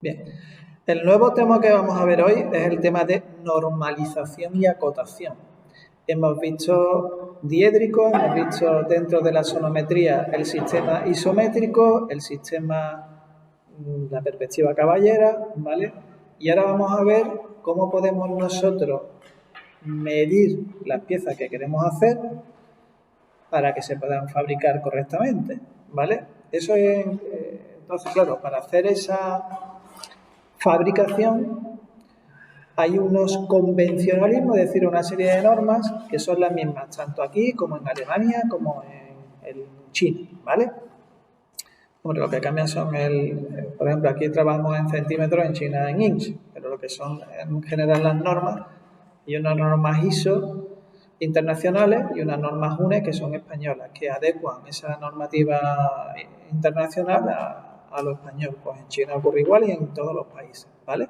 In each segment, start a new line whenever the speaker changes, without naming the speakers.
Bien, el nuevo tema que vamos a ver hoy es el tema de normalización y acotación. Hemos visto diédrico, hemos visto dentro de la sonometría el sistema isométrico, el sistema, la perspectiva caballera, ¿vale? Y ahora vamos a ver cómo podemos nosotros medir las piezas que queremos hacer para que se puedan fabricar correctamente, ¿vale? Eso es, entonces, claro, para hacer esa fabricación hay unos convencionalismos, es decir, una serie de normas que son las mismas, tanto aquí como en Alemania, como en China, ¿vale? Bueno, lo que cambian son por ejemplo, aquí trabajamos en centímetros, en China en inch, pero lo que son en general las normas, y unas normas ISO internacionales y unas normas UNE que son españolas, que adecuan esa normativa internacional a lo español. Pues en China ocurre igual y en todos los países, ¿vale?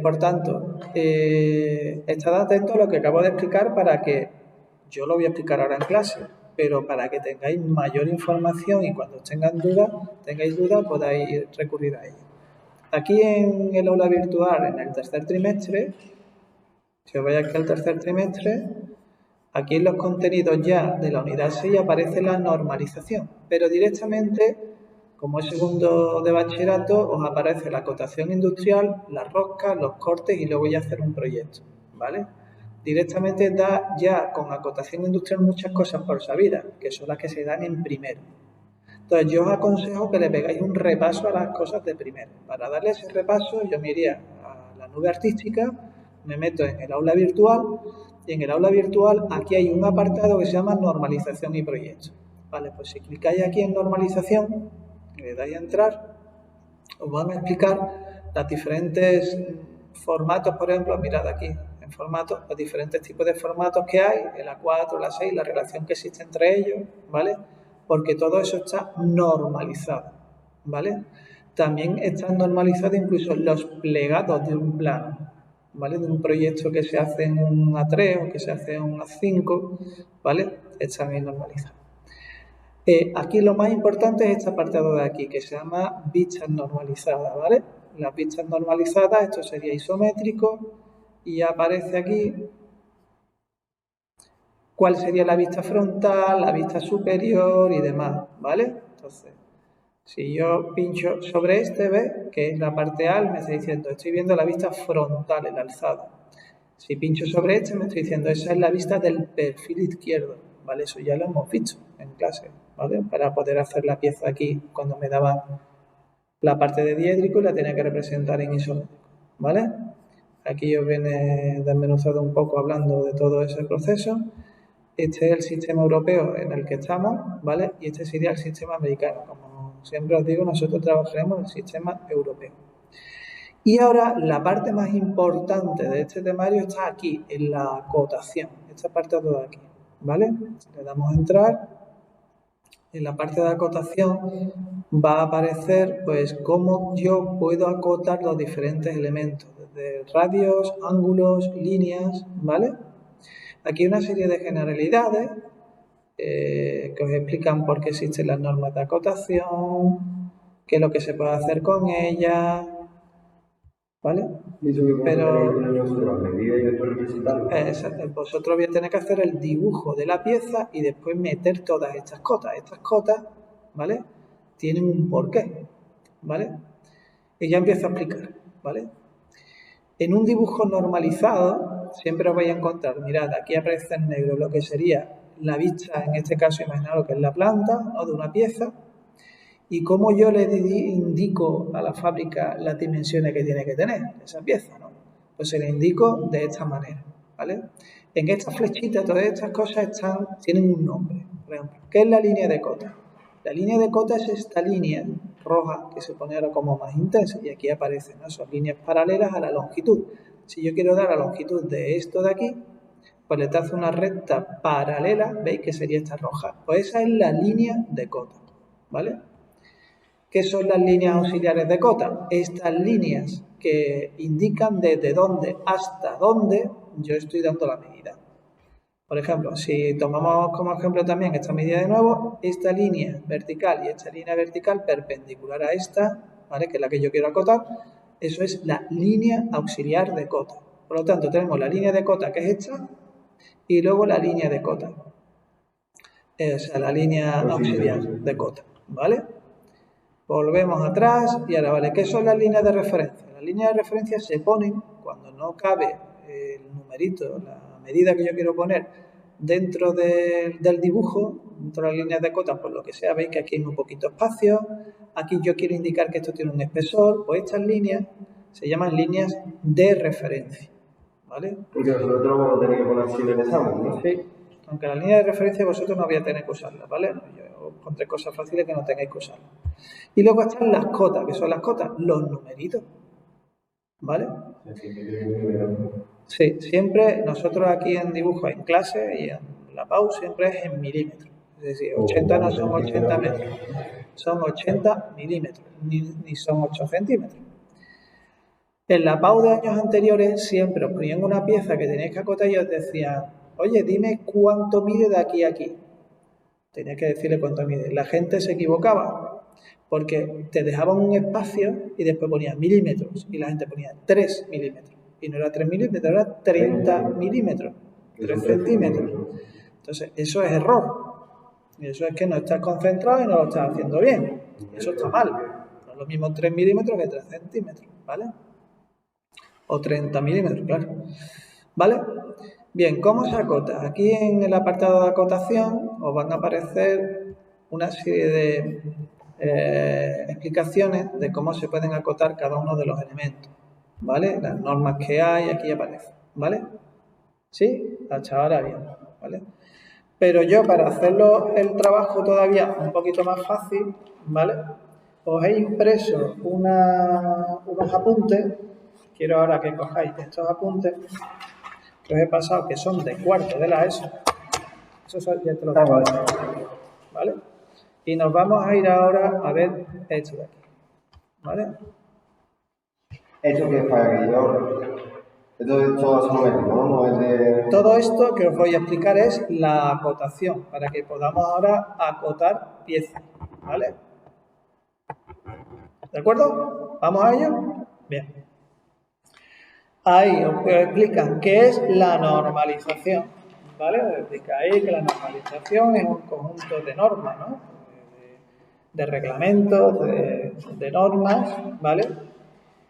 Por tanto, estad atentos a lo que acabo de explicar para que, yo lo voy a explicar ahora en clase, pero para que tengáis mayor información y cuando tengáis dudas, podáis recurrir a ella. Aquí en el aula virtual, en el tercer trimestre, si os vais aquí al tercer trimestre, aquí en los contenidos ya de la unidad 6 aparece la normalización, pero directamente, como es segundo de bachillerato, os aparece la acotación industrial, las roscas, los cortes y luego ya hacer un proyecto, ¿vale? Directamente da ya con acotación industrial muchas cosas por sabidas, que son las que se dan en primero. Entonces yo os aconsejo que le pegáis un repaso a las cosas de primero. Para darle ese repaso yo me iría a la nube artística, me meto en el aula virtual y en el aula virtual aquí hay un apartado que se llama normalización y proyectos. Vale, pues si clicáis aquí en normalización, le dais a entrar, os van a explicar los diferentes formatos, por ejemplo, mirad aquí, en formatos, los diferentes tipos de formatos que hay, el A4, el A6, la relación que existe entre ellos, ¿vale? Porque todo eso está normalizado, ¿vale? También están normalizados incluso los plegados de un plano, ¿vale? De un proyecto que se hace en un A3 o que se hace en un A5, ¿vale? Está bien normalizado. Aquí lo más importante es este apartado de aquí, que se llama vistas normalizadas, ¿vale? Las vistas normalizadas, esto sería isométrico, y aparece aquí cuál sería la vista frontal, la vista superior y demás, ¿vale? Entonces, si yo pincho sobre este, ¿ves? Que es la parte A, me está diciendo, estoy viendo la vista frontal, el alzado. Si pincho sobre este, me estoy diciendo, esa es la vista del perfil izquierdo, ¿vale? Eso ya lo hemos visto en clase, ¿vale? Para poder hacer la pieza aquí, cuando me daban la parte de diédrico y la tenía que representar en isométrico, ¿vale? Aquí os viene desmenuzado un poco hablando de todo ese proceso. Este es el sistema europeo en el que estamos, ¿vale? Y este sería el sistema americano. Como siempre os digo, nosotros trabajaremos en el sistema europeo. Y ahora la parte más importante de este temario está aquí, en la acotación. Esta parte de aquí, ¿vale? Le damos a entrar. En la parte de acotación va a aparecer pues cómo yo puedo acotar los diferentes elementos, desde radios, ángulos, líneas, ¿vale? Aquí hay una serie de generalidades que os explican por qué existen las normas de acotación, qué es lo que se puede hacer con ellas, ¿vale? Pero vosotros vais a tener que hacer el dibujo de la pieza y después meter todas estas cotas. Estas cotas, ¿vale? Tienen un porqué, ¿vale? Y ya empiezo a explicar, ¿vale? En un dibujo normalizado siempre os vais a encontrar, mirad, aquí aparece en negro lo que sería la vista, en este caso imaginaos que es la planta, ¿no? De una pieza, y cómo yo le indico a la fábrica las dimensiones que tiene que tener esa pieza, ¿no? Pues se le indico de esta manera, ¿vale? En estas flechitas, todas estas cosas tienen un nombre. Por ejemplo, ¿qué es la línea de cota? La línea de cota es esta línea roja que se pone ahora como más intensa y aquí aparecen, ¿no? Son líneas paralelas a la longitud. Si yo quiero dar la longitud de esto de aquí, pues le trazo una recta paralela, ¿veis que sería esta roja? Pues esa es la línea de cota, ¿vale? ¿Qué son las líneas auxiliares de cota? Estas líneas que indican desde dónde hasta dónde yo estoy dando la medida. Por ejemplo, si tomamos como ejemplo también esta medida de nuevo, esta línea vertical y esta línea vertical perpendicular a esta ¿vale? Que es la que yo quiero acotar, eso es la línea auxiliar de cota. Por lo tanto, tenemos la línea de cota que es esta y luego la línea de cota. O sea, la línea auxiliar de cota, ¿vale? Volvemos atrás y ahora, ¿vale? ¿Qué son las líneas de referencia? Las líneas de referencia se ponen cuando no cabe el numerito, la medida que yo quiero poner dentro del dibujo, dentro de las líneas de cota, por lo que sea, veis que aquí hay un poquito espacio, aquí yo quiero indicar que esto tiene un espesor, pues estas líneas se llaman líneas de referencia, ¿vale?
Porque nosotros vamos a tener que poner así en el examen, ¿no?
Sí, aunque la línea de referencia vosotros no vais a tener que usarla, ¿vale? Yo os pondré cosas fáciles que no tengáis que usarlas. Y luego están las cotas, que son las cotas, los numeritos, ¿vale? Sí, siempre nosotros aquí en dibujo, en clase y en la PAU siempre es en milímetros. Es decir, 80 no son 80 metros, son 80 milímetros, ni son 8 centímetros. En la PAU de años anteriores siempre os ponían una pieza que teníais que acotar y os decían, oye, dime cuánto mide de aquí a aquí. Tenías que decirle cuánto mide. La gente se equivocaba porque te dejaban un espacio y después ponían milímetros y la gente ponía 3 milímetros. Y no era 3 milímetros, era 30 milímetros, 3 centímetros. Entonces, eso es error. Y eso es que no estás concentrado y no lo estás haciendo bien. Eso está mal. No es lo mismo 3 milímetros que 3 centímetros, ¿vale? O 30 milímetros, claro. ¿Vale? Bien, ¿cómo se acota? Aquí en el apartado de acotación os van a aparecer una serie de explicaciones de cómo se pueden acotar cada uno de los elementos, ¿vale? Las normas que hay, aquí aparecen, ¿vale? ¿Sí? Hasta ahora bien, ¿vale? Pero yo para hacerlo el trabajo todavía un poquito más fácil, ¿vale? Os he impreso unos apuntes, quiero ahora que cojáis estos apuntes, que os he pasado, que son de cuarto de la ESO. Eso ya te lo tengo, ¿vale? Y nos vamos a ir ahora a ver esto de aquí, ¿vale?
¿Esto qué es para que yo? Todo asométrico, ¿no? No es de...
Todo esto que os voy a explicar es la acotación, para que podamos ahora acotar piezas, ¿vale? ¿De acuerdo? ¿Vamos a ello? Bien. Ahí os explican qué es la normalización, ¿vale? Os explica ahí que la normalización es un conjunto de normas, ¿no? De reglamentos, de normas, ¿vale?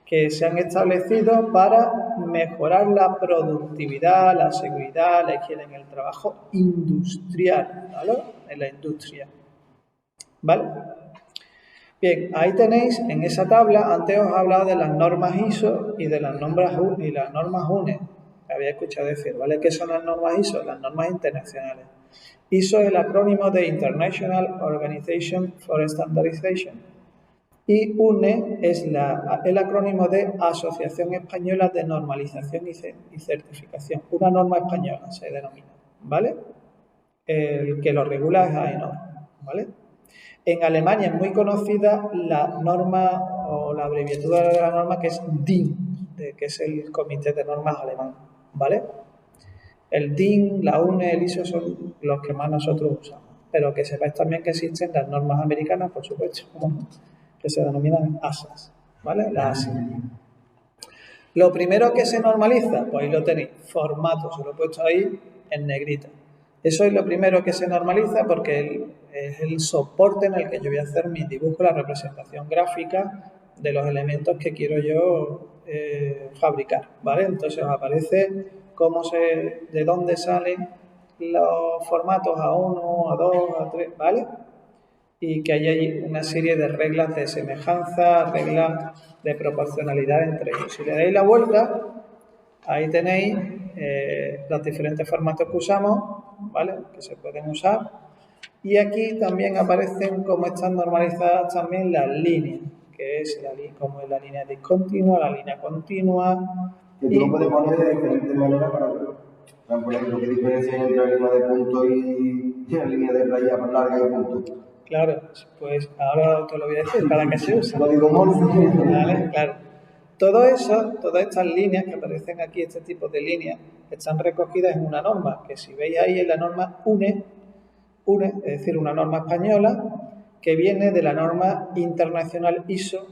Que se han establecido para mejorar la productividad, la seguridad, la higiene en el trabajo industrial, ¿vale? En la industria, ¿vale? Bien, ahí tenéis en esa tabla, antes os he hablado de las normas ISO y de las normas UNE, que había escuchado decir, ¿vale? ¿Qué son las normas ISO? Las normas internacionales. ISO es el acrónimo de International Organization for Standardization y UNE es el acrónimo de Asociación Española de Normalización y Certificación. Una norma española se denomina, ¿vale? El que lo regula es AENOR, ¿vale? En Alemania es muy conocida la norma o la abreviatura de la norma que es DIN, que es el Comité de Normas Alemán, ¿vale? El DIN, la UNE, el ISO son los que más nosotros usamos, pero que sepáis también que existen las normas americanas, por supuesto, que se denominan ASAS, ¿vale? La ASI. Lo primero que se normaliza, pues ahí lo tenéis, formato, se lo he puesto ahí en negrita. Eso es lo primero que se normaliza porque es el soporte en el que yo voy a hacer mi dibujo, la representación gráfica de los elementos que quiero yo fabricar, ¿vale? Entonces os aparece de dónde salen los formatos A1, A2, A3, ¿vale? Y que hay una serie de reglas de semejanza, reglas de proporcionalidad entre ellos. Si le dais la vuelta, ahí tenéis los diferentes formatos que usamos, ¿vale? Que se pueden usar. Y aquí también aparecen cómo están normalizadas también las líneas, que es como es la línea discontinua, la línea continua.
Que tú lo puedes poner de diferentes maneras para verlo. Por ejemplo, ¿qué diferencia hay entre la línea de punto y la línea de raya larga y punto?
Claro, pues ahora te lo voy a decir, para qué se usa.
Lo digo mal.
¿Vale? Claro. Todo eso, todas estas líneas que aparecen aquí, este tipo de líneas, están recogidas en una norma, que si veis ahí en la norma UNE, es decir, una norma española, que viene de la norma internacional ISO,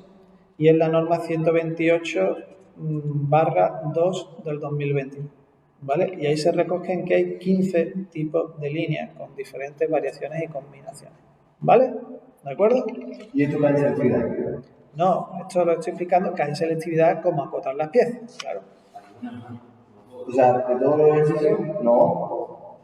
y es la norma 128/2 del 2020, ¿vale? Y ahí se recogen que hay 15 tipos de líneas con diferentes variaciones y combinaciones, ¿vale? ¿De acuerdo?
¿Y esto qué es selectividad?
No, esto lo estoy explicando, que hay selectividad como acotar las piezas, claro.
O sea, de todos los ejercicios, no.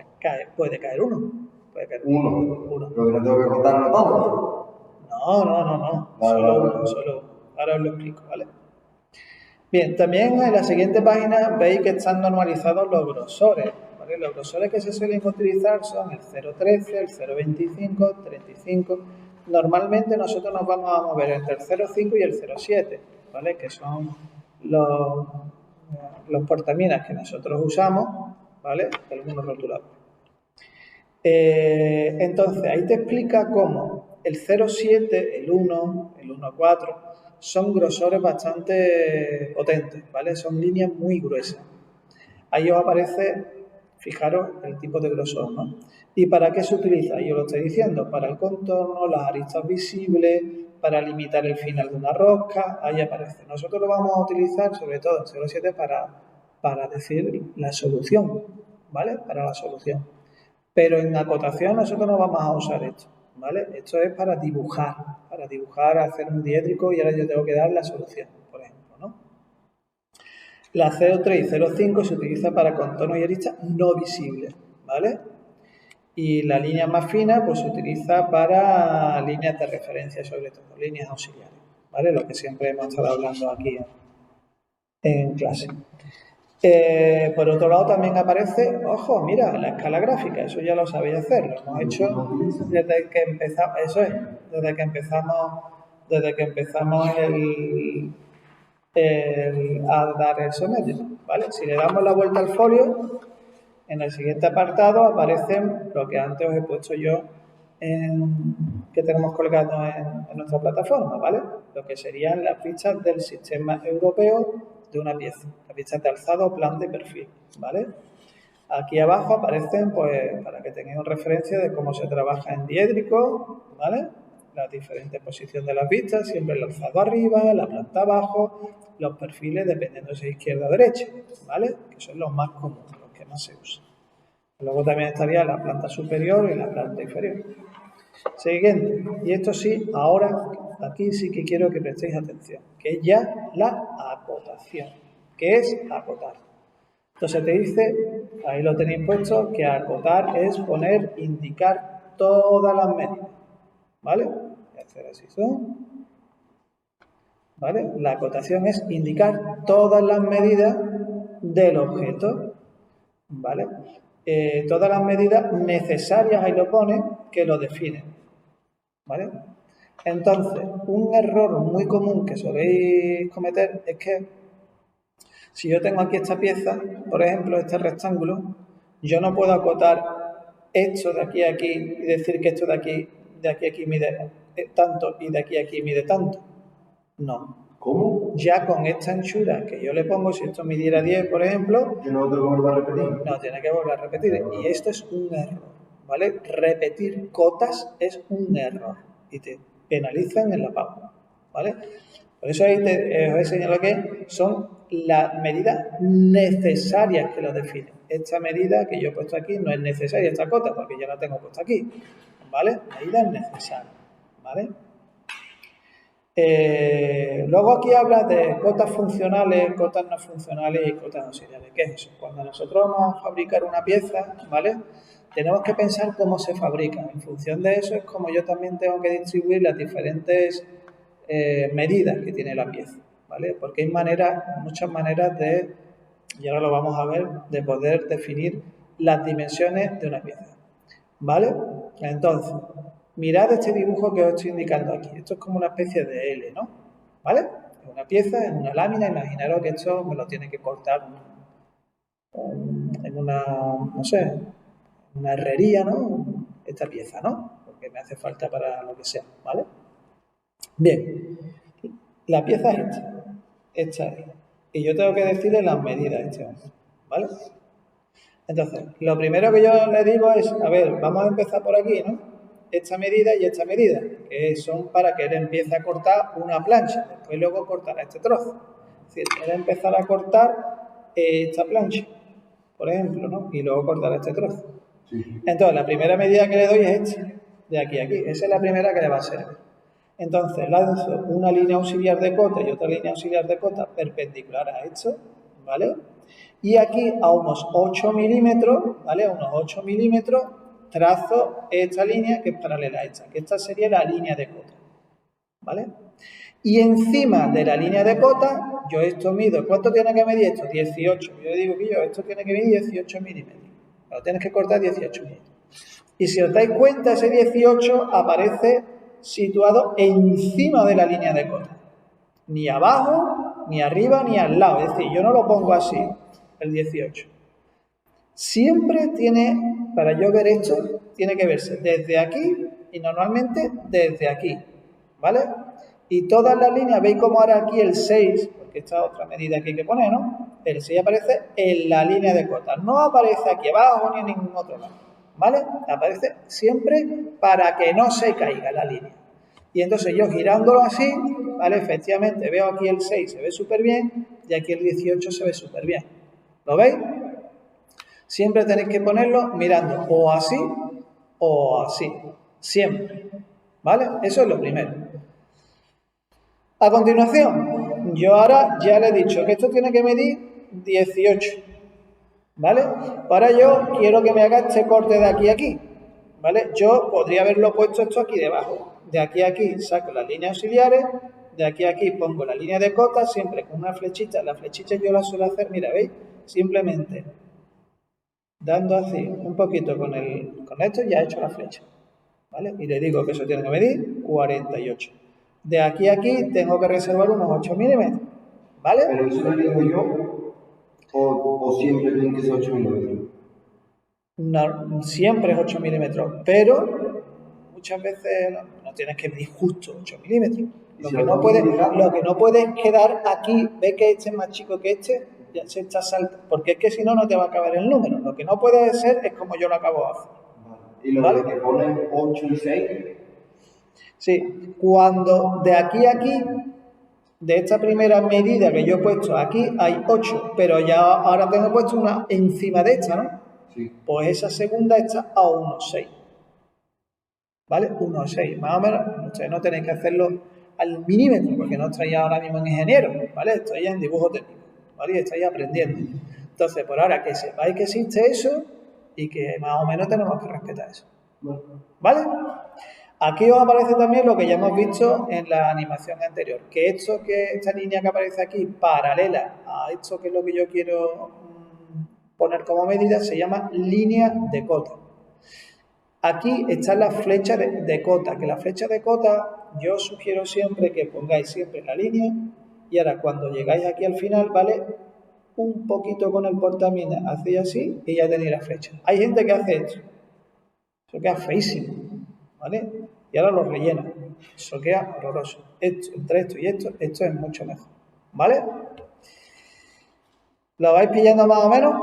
Puede caer uno. Puede caer
Uno. Pero que no tengo que contarlo todo.
No.
Vale,
Solo
vale.
uno, solo uno. Ahora os lo explico, ¿vale? Bien, también en la siguiente página veis que están normalizados los grosores, ¿vale? Los grosores que se suelen utilizar son el 0,13, el 0,25, 35. Normalmente nosotros nos vamos a mover entre el 0,5 y el 0,7, ¿vale? Que son los portaminas que nosotros usamos, ¿vale? Algunos rotulados. Entonces, ahí te explica cómo el 0,7, el 1, el 1,4 son grosores bastante potentes, ¿vale? Son líneas muy gruesas. Ahí os aparece, fijaros, el tipo de grosor, ¿no? ¿Y para qué se utiliza? Yo lo estoy diciendo, para el contorno, las aristas visibles, para limitar el final de una rosca, ahí aparece. Nosotros lo vamos a utilizar sobre todo en 0,7 para decir la solución, ¿vale? Para la solución. Pero en acotación nosotros no vamos a usar esto, ¿vale? Esto es para dibujar, hacer un diédrico y ahora yo tengo que dar la solución, por ejemplo, ¿no? La 0,3 y 0,5 se utiliza para contornos y aristas no visibles, ¿vale? Y la línea más fina pues se utiliza para líneas de referencia, sobre todo, líneas auxiliares, ¿vale? Lo que siempre hemos estado hablando aquí en clase. Por otro lado también aparece, ojo, mira, la escala gráfica, eso ya lo sabéis hacer, lo hemos hecho desde que empezamos, eso es, desde que empezamos a dar el sométrico, ¿vale? Si le damos la vuelta al folio, en el siguiente apartado aparecen lo que antes os he puesto yo que tenemos colgado en nuestra plataforma, ¿vale? Lo que serían las fichas del sistema europeo de una pieza, las fichas de alzado, plan de perfil, ¿vale? Aquí abajo aparecen, pues, para que tengáis una referencia de cómo se trabaja en diédrico, ¿vale? Las diferentes posiciones de las vistas, siempre el alzado arriba, la planta abajo, los perfiles dependiendo si es izquierda o derecha, ¿vale? Que son los más comunes, los que más se usan. Luego también estaría la planta superior y la planta inferior. Siguiente, y esto sí, ahora aquí sí que quiero que prestéis atención, que es ya la acotación. ¿Qué es acotar? Entonces te dice, ahí lo tenéis puesto, que acotar es poner, indicar todas las medidas, ¿vale? Voy a hacer así, ¿vale? La acotación es indicar todas las medidas del objeto, ¿vale? Todas las medidas necesarias, ahí lo pone, que lo definen, ¿vale? Entonces, un error muy común que soléis cometer es que si yo tengo aquí esta pieza, por ejemplo, este rectángulo, yo no puedo acotar esto de aquí a aquí y decir que esto de aquí a aquí mide tanto y de aquí a aquí mide tanto. No.
¿Cómo?
Ya con esta anchura que yo le pongo, si esto midiera 10, por ejemplo,
¿Que no tengo que volver a repetir?
no, tiene que volver a repetir. Y esto es un error, ¿vale? Repetir cotas es un error y te penalizan en la pauta, ¿vale? Por eso ahí os he señalado que son las medidas necesarias que lo definen. Esta medida que yo he puesto aquí no es necesaria, esta cota, porque yo la tengo puesta aquí, ¿vale? Medidas necesarias, ¿vale? Luego aquí habla de cotas funcionales, cotas no funcionales y cotas auxiliares. ¿Qué es eso? Cuando nosotros vamos a fabricar una pieza, ¿vale? Tenemos que pensar cómo se fabrica. En función de eso es como yo también tengo que distribuir las diferentes medidas que tiene la pieza, ¿vale? Porque hay muchas maneras de, y ahora lo vamos a ver, de poder definir las dimensiones de una pieza, ¿vale? Entonces, mirad este dibujo que os estoy indicando aquí. Esto es como una especie de L, ¿no? ¿Vale? Es una pieza, es una lámina. Imaginaros que esto me lo tiene que cortar en una, no sé, una herrería, ¿no? Esta pieza, ¿no? Porque me hace falta para lo que sea, ¿vale? Bien, la pieza es esta es. Y yo tengo que decirle las medidas a este hombre, ¿vale? Entonces, lo primero que yo le digo es, a ver, vamos a empezar por aquí, ¿no? esta medida y esta medida, que son para que él empiece a cortar una plancha, después luego cortará este trozo. Es decir, él empezará a cortar esta plancha, por ejemplo, ¿no? Y luego cortará este trozo.
Sí.
Entonces, la primera medida que le doy es esta, de aquí a aquí. Esa es la primera que le va a servir. Entonces, lanzo una línea auxiliar de cota y otra línea auxiliar de cota perpendicular a esto, ¿vale? Y aquí a unos 8 milímetros, ¿vale? A unos 8 milímetros trazo esta línea que es paralela a esta, que esta sería la línea de cota, ¿vale? Y encima de la línea de cota, yo esto mido, ¿cuánto tiene que medir esto? 18. Yo digo que esto tiene que medir 18 milímetros. Lo tienes que cortar 18 milímetros. Y si os dais cuenta, ese 18 aparece situado encima de la línea de cota. Ni abajo, ni arriba, ni al lado. Es decir, yo no lo pongo así, el 18. Siempre tiene, para yo ver esto, tiene que verse desde aquí y normalmente desde aquí, ¿vale? Y todas las líneas, veis como ahora aquí el 6, porque esta es otra medida que hay que poner, ¿no? El 6 aparece en la línea de cota, no aparece aquí abajo ni en ningún otro lado, ¿vale? Aparece siempre para que no se caiga la línea. Y entonces yo girándolo así, ¿vale? Efectivamente veo aquí el 6, se ve súper bien, y aquí el 18 se ve súper bien. ¿Lo veis? Siempre tenéis que ponerlo mirando o así, siempre, ¿vale? Eso es lo primero. A continuación, yo ahora ya le he dicho que esto tiene que medir 18, ¿vale? Ahora yo quiero que me haga este corte de aquí a aquí, ¿vale? Yo podría haberlo puesto esto aquí debajo. De aquí a aquí saco las líneas auxiliares, de aquí a aquí pongo la línea de cota, siempre con una flechita. La flechita yo la suelo hacer, mira, ¿veis? Simplemente dando así un poquito con esto ya he hecho la flecha, ¿vale? Y le digo que eso tiene que medir 48. De aquí a aquí tengo que reservar unos 8 milímetros, ¿vale?
Pero eso lo digo yo, o siempre tienen que ser 8 milímetros.
No, siempre es 8 milímetros, pero muchas veces no tienes que medir justo 8 milímetros. Lo que no puedes quedar aquí, ve que este es más chico que este, ya se está saltando, porque es que si no, no te va a acabar el número. Lo que no puede ser es como yo lo acabo de hacer.
¿Y lo
¿Vale?
que ponen 8 y 6?
Sí, cuando de aquí a aquí, de esta primera medida que yo he puesto aquí, hay 8, pero ya ahora tengo puesto una encima de esta, ¿no?
Sí.
Pues esa segunda está a 1,6. ¿Vale? 1,6. Más o menos, ustedes no tenéis que hacerlo al milímetro, porque no estáis ahora mismo en ingeniero, ¿vale? Estáis en dibujo técnico, ¿vale? Y estáis aprendiendo. Entonces, por ahora que sepáis que existe eso y que más o menos tenemos que respetar eso. ¿Vale? Aquí os aparece también lo que ya hemos visto en la animación anterior, que esta línea que aparece aquí, paralela a esto que es lo que yo quiero poner como medida, se llama línea de cota. Aquí está la flecha de cota, que la flecha de cota yo os sugiero siempre que pongáis siempre la línea y ahora cuando llegáis aquí al final, ¿vale? Un poquito con el portamina, hacéis así y ya tenéis la flecha. Hay gente que hace esto, eso queda feísimo, ¿vale? Y ahora lo rellena, eso queda horroroso. Entre esto y esto es mucho mejor, ¿vale? ¿Lo vais pillando más o menos?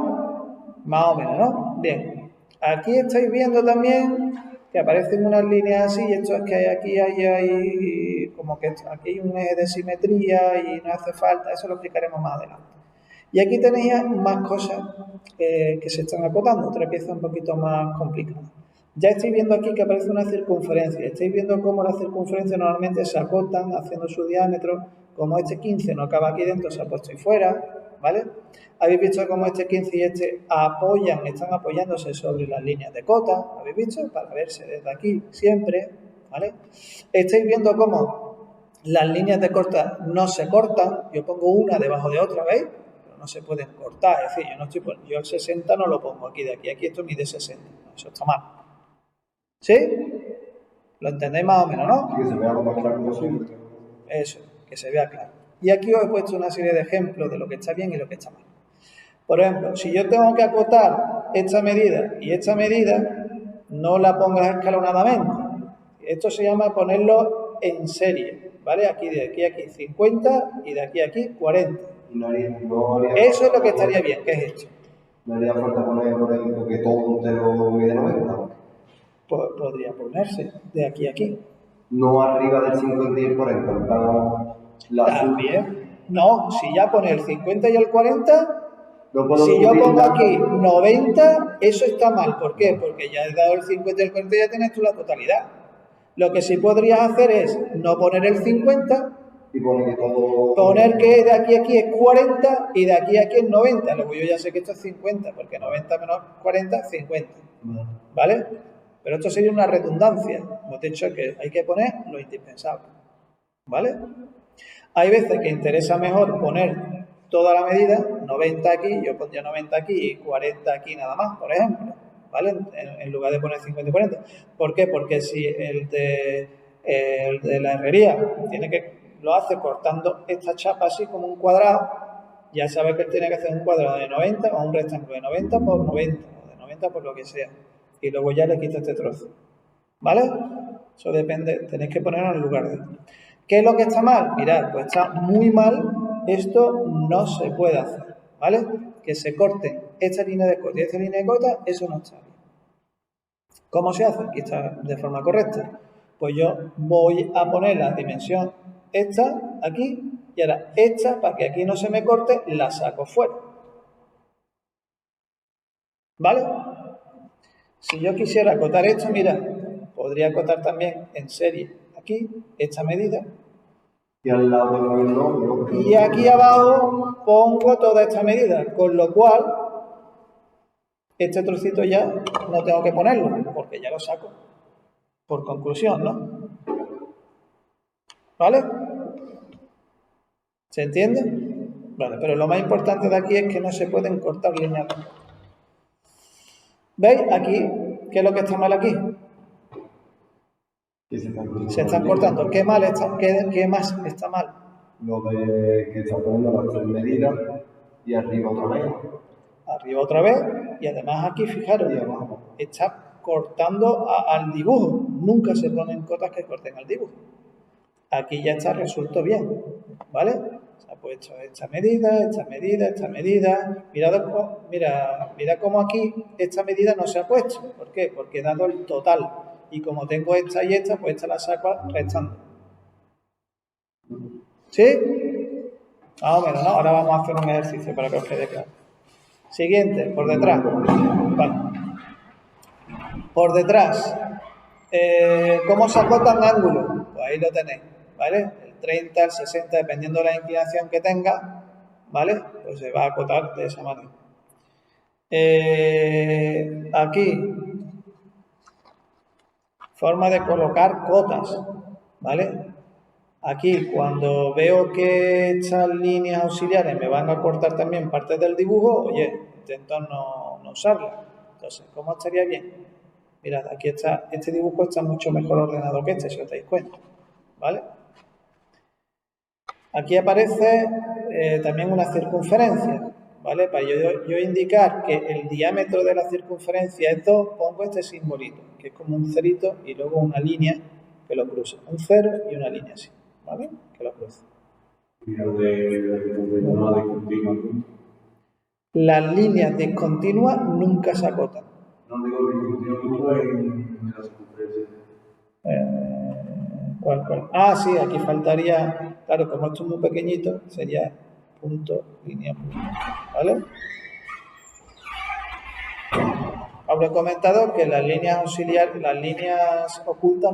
Más o menos, ¿no? Bien. Aquí estáis viendo también que aparecen unas líneas así, y esto es que aquí hay como que aquí hay un eje de simetría y no hace falta, eso lo explicaremos más adelante. Y aquí tenéis más cosas que se están acotando, otra pieza un poquito más complicada. Ya estáis viendo aquí que aparece una circunferencia, estáis viendo cómo las circunferencias normalmente se acotan haciendo su diámetro, como este 15 no acaba aquí dentro, se ha puesto ahí fuera, ¿vale? Habéis visto cómo este 15 y este están apoyándose sobre las líneas de cota, ¿habéis visto? Para verse desde aquí siempre, ¿vale? Estáis viendo cómo las líneas de cota no se cortan, yo pongo una debajo de otra, ¿veis? Pero no se pueden cortar, es decir, yo el 60 no lo pongo aquí, de aquí a aquí esto mide 60, eso está mal. ¿Sí? ¿Lo entendéis más o menos, no?
Sí, que se vea lo más claro posible.
Eso, que se vea claro. Y aquí os he puesto una serie de ejemplos de lo que está bien y lo que está mal. Por ejemplo, si yo tengo que acotar esta medida y esta medida, no la pongas escalonadamente. Esto se llama ponerlo en serie, ¿vale? Aquí de aquí a aquí 50 y de aquí a aquí 40. Eso es lo que estaría bien, ¿qué es esto?
No haría falta poner, por ejemplo, que todo entero mide 90.
Podría ponerse de aquí a aquí.
No arriba del 50 y el 40, la azul.
También. No, si ya pone el 50 y el 40,
No puedo
si yo
cubrir
pongo
la-
aquí 90, eso está mal. ¿Por qué? Porque ya he dado el 50 y el 40 y ya tienes tú la totalidad. Lo que sí podrías hacer es no poner el 50,
y pone que todo.
poner que de aquí a aquí es 40 y de aquí a aquí es 90. Luego yo ya sé que esto es 50, porque 90 menos 40 es 50. ¿Vale? Pero esto sería una redundancia. Hemos dicho que hay que poner lo indispensable. ¿Vale? Hay veces que interesa mejor poner toda la medida, 90 aquí, yo pondría 90 aquí y 40 aquí nada más, por ejemplo, ¿vale? En lugar de poner 50 y 40. ¿Por qué? Porque si el de la herrería lo hace cortando esta chapa así como un cuadrado, ya sabe que él tiene que hacer un cuadrado de 90 o un rectángulo de 90 por 90, o de 90 por lo que sea. Y luego ya le quita este trozo. ¿Vale? Eso depende, tenéis que ponerlo en el lugar de. ¿Qué es lo que está mal? Mirad, pues está muy mal, esto no se puede hacer, ¿vale? Que se corte esta línea de corte y esta línea de cota, eso no está bien. ¿Cómo se hace? Aquí está de forma correcta. Pues yo voy a poner la dimensión esta aquí y ahora esta, para que aquí no se me corte, la saco fuera. ¿Vale? Si yo quisiera acotar esto, mira, podría acotar también en serie aquí esta medida.
Y al lado tengo el novio.
Y aquí abajo pongo toda esta medida, con lo cual este trocito ya no tengo que ponerlo, porque ya lo saco. Por conclusión, ¿no? ¿Vale? ¿Se entiende? Vale, pero lo más importante de aquí es que no se pueden cortar líneas. ¿Veis? Aquí, ¿qué es lo que está mal aquí?
Que
Se están cortando. ¿Qué más está mal?
Lo de que está poniendo las 3 medidas y arriba otra vez.
Arriba otra vez y además aquí, fijaros,
Y abajo.
está cortando al dibujo. Nunca se ponen cotas que corten al dibujo. Aquí ya está resuelto bien, ¿vale? Se ha puesto esta medida, esta medida, esta medida. Mira cómo aquí esta medida no se ha puesto. ¿Por qué? Porque he dado el total. Y como tengo esta y esta, pues esta la saco restando. ¿Sí? Más o menos, ¿no? Ahora vamos a hacer un ejercicio para que os quede claro. Siguiente, por detrás. Vale. Por detrás. ¿Cómo se acotan ángulos? Pues ahí lo tenéis, ¿vale? El 30, el 60, dependiendo de la inclinación que tenga, ¿vale? Pues se va a acotar de esa manera. Aquí, forma de colocar cotas, ¿vale? Aquí, cuando veo que estas líneas auxiliares me van a cortar también partes del dibujo, oye, intento no usarlas. Entonces, ¿cómo estaría bien? Mirad, aquí está, este dibujo está mucho mejor ordenado que este, si os dais cuenta, ¿vale? Aquí aparece también una circunferencia, ¿vale? Para yo indicar que el diámetro de la circunferencia es 2, pongo este simbolito, que es como un cerito y luego una línea que lo cruza. Un cero y una línea así, ¿vale? Que lo cruza. Las líneas discontinuas nunca se acotan.
No digo discontinuo en la circunferencia.
¿Cuál? Ah, sí, aquí faltaría, claro, como esto es muy pequeñito, sería punto, línea, punto, ¿vale? Habré comentado que las líneas auxiliares, las líneas ocultas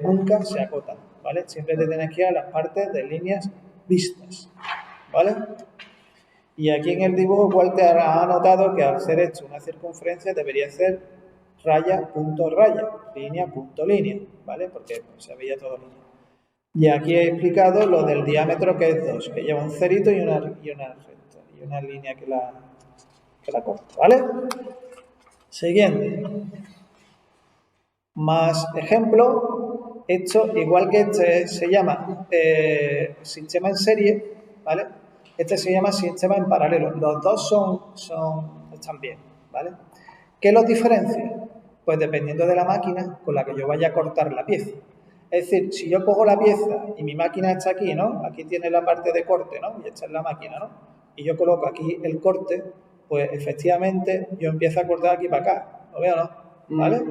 nunca se acotan, ¿vale? Siempre te tienes que ir a las partes de líneas vistas, ¿vale? Y aquí en el dibujo, Walter ha notado que al ser esto una circunferencia debería ser raya, punto, raya, línea, punto, línea, ¿vale? Porque se veía todo línea. Y aquí he explicado lo del diámetro, que es 2, que lleva un cerito y una recta, y una línea que la corta, ¿vale? Siguiente. Más ejemplo. Esto, igual que este se llama sistema en serie, ¿vale? Este se llama sistema en paralelo. Los dos están bien, ¿vale? ¿Qué los diferencia? Pues dependiendo de la máquina con la que yo vaya a cortar la pieza. Es decir, si yo cojo la pieza y mi máquina está aquí, ¿no? Aquí tiene la parte de corte, ¿no? Y esta es la máquina, ¿no? Y yo coloco aquí el corte, pues efectivamente yo empiezo a cortar aquí para acá. ¿Lo veo, no? ¿Vale?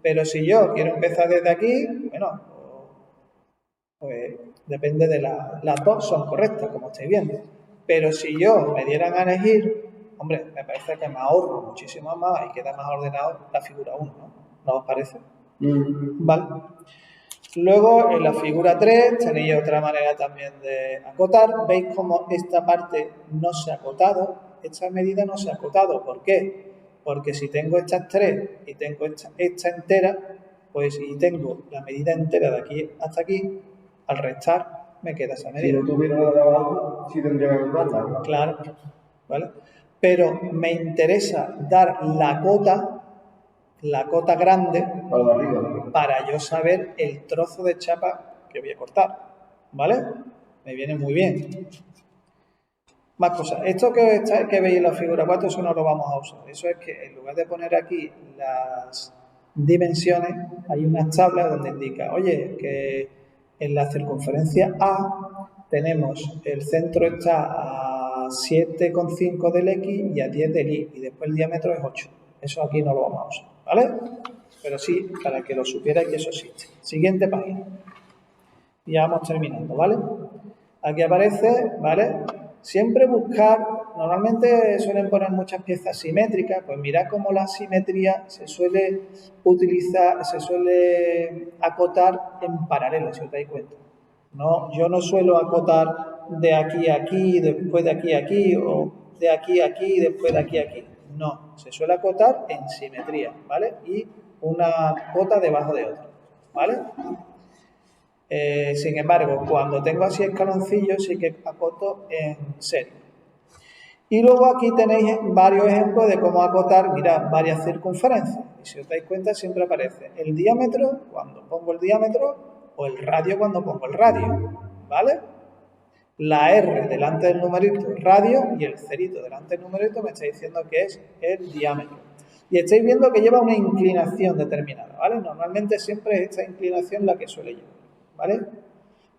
Pero si yo quiero empezar desde aquí, bueno, pues depende de las dos son correctas, como estáis viendo. Pero si yo me dieran a elegir, hombre, me parece que me ahorro muchísimo más y queda más ordenado la figura 1, ¿no? ¿No os parece? Vale. Luego, en la figura 3 tenéis otra manera también de acotar. ¿Veis cómo esta parte no se ha acotado? Esta medida no se ha acotado. ¿Por qué? Porque si tengo estas 3 y tengo esta entera, pues si tengo la medida entera de aquí hasta aquí, al restar me queda esa medida.
Si no tuviera la de abajo, sí tendría que anotarla.
Claro, ¿vale? Pero me interesa dar la cota grande para yo saber el trozo de chapa que voy a cortar, ¿vale? Me viene muy bien. Más cosas. Esto que veis en la figura 4, eso no lo vamos a usar. Eso es que en lugar de poner aquí las dimensiones, hay unas tablas donde indica, oye, que en la circunferencia A tenemos, el centro está a 7,5 del X y a 10 del Y, y después el diámetro es 8. Eso aquí no lo vamos a usar, ¿vale? Pero sí, para que lo supierais que eso existe. Siguiente página. Ya vamos terminando, ¿vale? Aquí aparece, ¿vale? Siempre buscar, normalmente suelen poner muchas piezas simétricas, pues mirad cómo la simetría se suele utilizar, se suele acotar en paralelo, si os dais cuenta. No, yo no suelo acotar de aquí a aquí, después de aquí a aquí, o de aquí a aquí, después de aquí a aquí. No, se suele acotar en simetría, ¿vale? Y una cota debajo de otra, ¿vale? Sin embargo, cuando tengo así escaloncillos, sí que acoto en serie. Y luego aquí tenéis varios ejemplos de cómo acotar, mirad, varias circunferencias. Y si os dais cuenta, siempre aparece el diámetro cuando pongo el diámetro o el radio cuando pongo el radio, ¿vale? La R delante del numerito radio y el cerito delante del numerito me está diciendo que es el diámetro. Y estáis viendo que lleva una inclinación determinada, ¿vale? Normalmente siempre es esta inclinación la que suele llevar, ¿vale?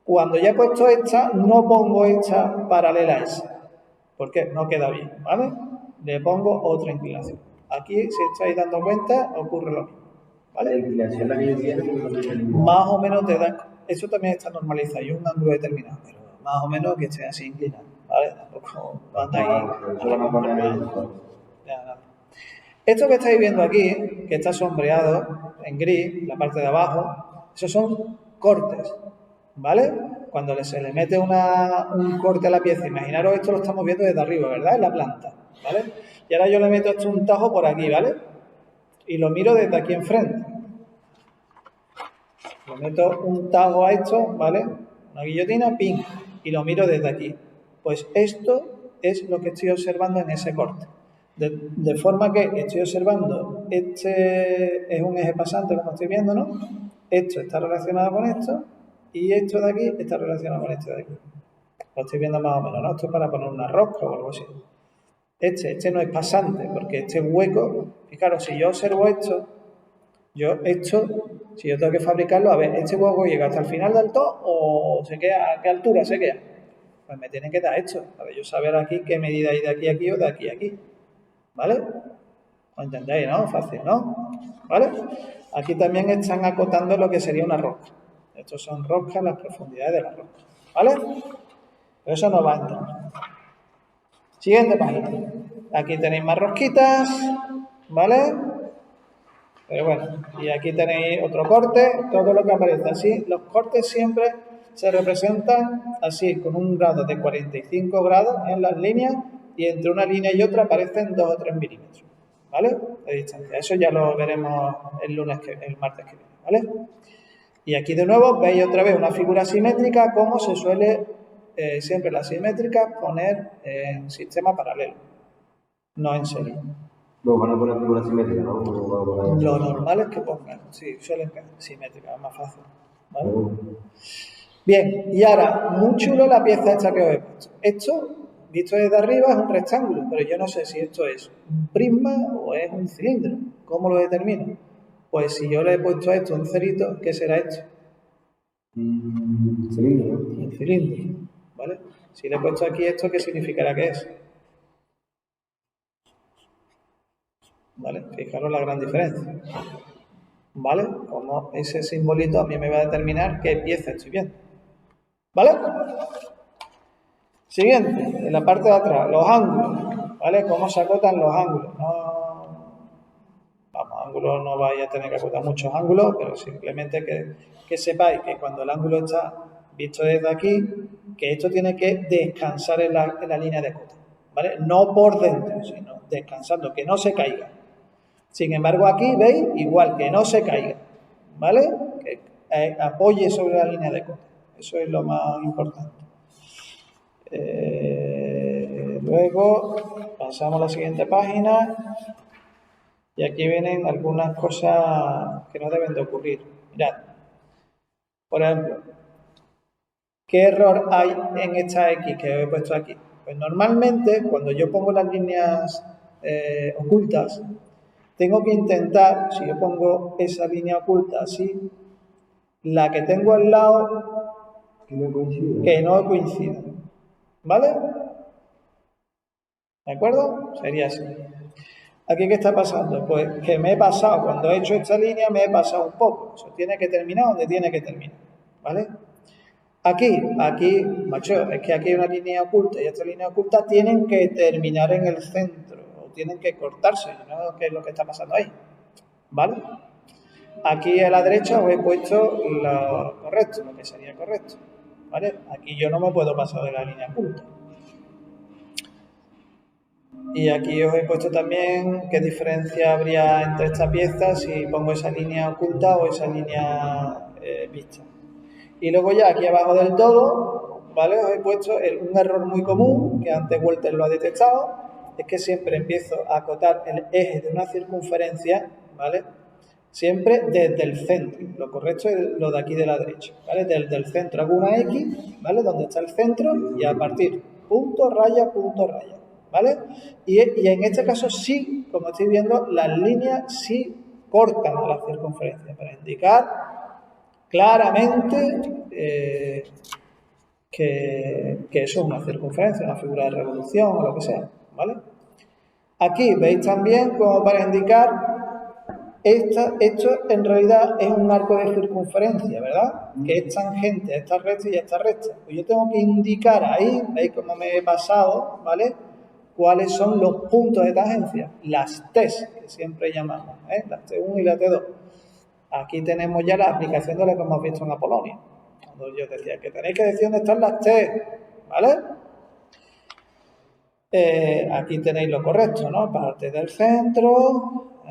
Cuando ya he puesto esta, no pongo esta paralela a esa, porque no queda bien, ¿vale? Le pongo otra inclinación. Aquí, si estáis dando cuenta, ocurre lo mismo, ¿vale?
La inclinación la que yo quiero,
más o menos te da, eso también está normalizado, y un ángulo determinado, pero más o menos que esté así inclinado, ¿vale? Tampoco anda ahí. Esto que estáis viendo aquí, que está sombreado en gris, la parte de abajo, esos son cortes, ¿vale? Cuando se le mete un corte a la pieza, imaginaros esto lo estamos viendo desde arriba, ¿verdad? En la planta, ¿vale? Y ahora yo le meto esto un tajo por aquí, ¿vale? Y lo miro desde aquí enfrente. Le meto un tajo a esto, ¿vale? Una guillotina, pin, y lo miro desde aquí. Pues esto es lo que estoy observando en ese corte. De forma que estoy observando, este es un eje pasante, como estoy viendo, ¿no? Esto está relacionado con esto, y esto de aquí está relacionado con esto de aquí. Lo estoy viendo más o menos, ¿no? Esto es para poner una rosca o algo así. Este no es pasante, porque este hueco, fijaros, si yo observo esto, si yo tengo que fabricarlo, a ver, ¿este hueco llega hasta el final del todo o se queda, a qué altura se queda? Pues me tiene que dar esto, para yo saber aquí qué medida hay de aquí a aquí o de aquí a aquí, ¿vale? ¿Lo entendéis, no? Fácil, ¿no? ¿Vale? Aquí también están acotando lo que sería una rosca. Estos son roscas, las profundidades de la rosca, ¿vale? Pero eso no va a entrar. Siguiente página. Aquí tenéis más rosquitas, ¿vale? Pero bueno, y aquí tenéis otro corte, todo lo que aparece así. Los cortes siempre se representan así, con un grado de 45 grados en las líneas, y entre una línea y otra aparecen 2 o 3 milímetros, ¿vale? De distancia. Eso ya lo veremos el martes que viene, ¿vale? Y aquí de nuevo veis otra vez una figura simétrica, como se suele siempre la simétrica poner en sistema paralelo, no en serie.
No, van a poner figura simétrica, ¿no?
Lo normal es que pongan, sí, suelen poner simétrica, es más fácil, ¿vale? Bien, y ahora, muy chulo la pieza esta que os he puesto. Esto, visto desde arriba, es un rectángulo, pero yo no sé si esto es un prisma o es un cilindro. ¿Cómo lo determino? Pues si yo le he puesto a esto un cerito, ¿qué será esto?
Cilindro.
Un cilindro, ¿vale? Si le he puesto aquí esto, ¿qué significará que es? ¿Vale? Fijaros la gran diferencia. ¿vale? Como ese simbolito a mí me va a determinar qué pieza estoy viendo, ¿vale? Siguiente, en la parte de atrás, los ángulos, ¿vale? Cómo se acotan los ángulos. Ángulos no vais a tener que acotar muchos ángulos, pero simplemente que sepáis que cuando el ángulo está visto desde aquí, que esto tiene que descansar en la línea de cota, ¿vale? No por dentro, sino descansando, que no se caiga. Sin embargo, aquí veis igual, que no se caiga, ¿vale? Que apoye sobre la línea de cota. Eso es lo más importante. Luego pasamos a la siguiente página y aquí vienen algunas cosas que no deben de ocurrir. Mirad, por ejemplo, ¿qué error hay en esta X que he puesto aquí? Pues normalmente cuando yo pongo las líneas ocultas, tengo que intentar, si yo pongo esa línea oculta así, la que tengo al lado que no coincida, ¿vale? ¿De acuerdo? Sería así. ¿Aquí qué está pasando? Pues que me he pasado, cuando he hecho esta línea me he pasado un poco. Eso tiene que terminar donde tiene que terminar, ¿vale? Aquí, macho, es que aquí hay una línea oculta y esta línea oculta tienen que terminar en el centro o tienen que cortarse, ¿no? ¿Qué es lo que está pasando ahí? ¿Vale? Aquí a la derecha os he puesto lo correcto, lo que sería correcto, ¿vale? Aquí yo no me puedo pasar de la línea oculta. Y aquí os he puesto también qué diferencia habría entre esta pieza si pongo esa línea oculta o esa línea vista. Y luego ya aquí abajo del todo, ¿vale? Os he puesto un error muy común, que antes Walter lo ha detectado, es que siempre empiezo a acotar el eje de una circunferencia, ¿vale? Siempre desde el centro. Lo correcto es lo de aquí de la derecha, ¿vale? Desde el centro hago una X, ¿vale? Donde está el centro y a partir punto, raya, ¿vale? Y en este caso sí, como estáis viendo, las líneas sí cortan a la circunferencia para indicar claramente que eso es una circunferencia, una figura de revolución o lo que sea, ¿vale? Aquí veis también como para indicar esto en realidad es un arco de circunferencia, ¿verdad? Que es tangente a esta recta y a esta recta. Pues yo tengo que indicar ahí, veis cómo me he pasado, ¿vale? ¿Cuáles son los puntos de tangencia? Las T's, que siempre llamamos, las T1 y la T2. Aquí tenemos ya la aplicación de lo que hemos visto en Apolonia. Cuando yo decía que tenéis que decir dónde están las T, ¿vale? Aquí tenéis lo correcto, ¿no? Parte del centro,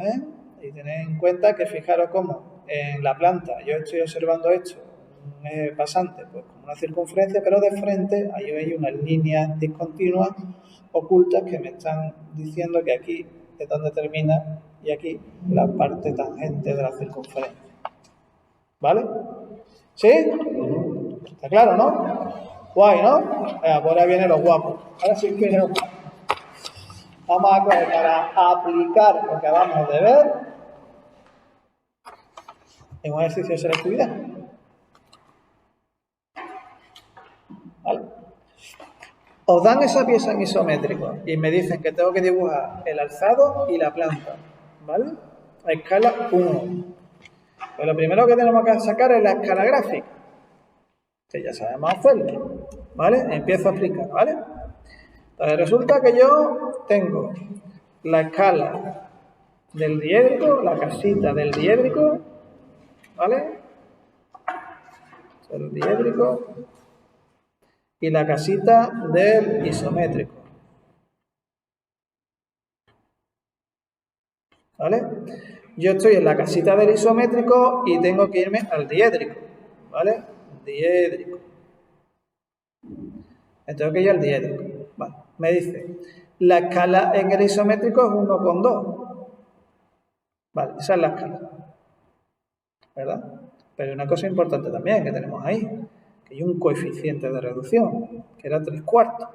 y tened en cuenta que fijaros cómo en la planta yo estoy observando esto, un pasante, pues como una circunferencia, pero de frente ahí hay unas líneas discontinuas ocultas que me están diciendo que aquí es donde termina y aquí la parte tangente de la circunferencia. ¿Vale? ¿Sí? ¿Está claro, no? Guay, ¿no? Ahora vienen los guapos. Ahora sí que vamos a coger para aplicar lo que acabamos de ver en un ejercicio de selectividad. ¿Vale? Os dan esa pieza en isométrico y me dicen que tengo que dibujar el alzado y la planta, ¿vale? A escala 1. Pues lo primero que tenemos que sacar es la escala gráfica, que ya sabemos hacerlo, ¿vale? Empiezo a aplicar, ¿vale? Entonces resulta que yo tengo la escala del diédrico, la casita del diédrico, ¿vale? El diédrico y la casita del isométrico, ¿vale? Yo estoy en la casita del isométrico y tengo que irme al diédrico, ¿vale? Diédrico. Tengo que ir al diédrico. Vale. Me dice, la escala en el isométrico es 1,2. Vale, esa es la escala, ¿verdad? Pero hay una cosa importante también que tenemos ahí, que hay un coeficiente de reducción, que era 3/4.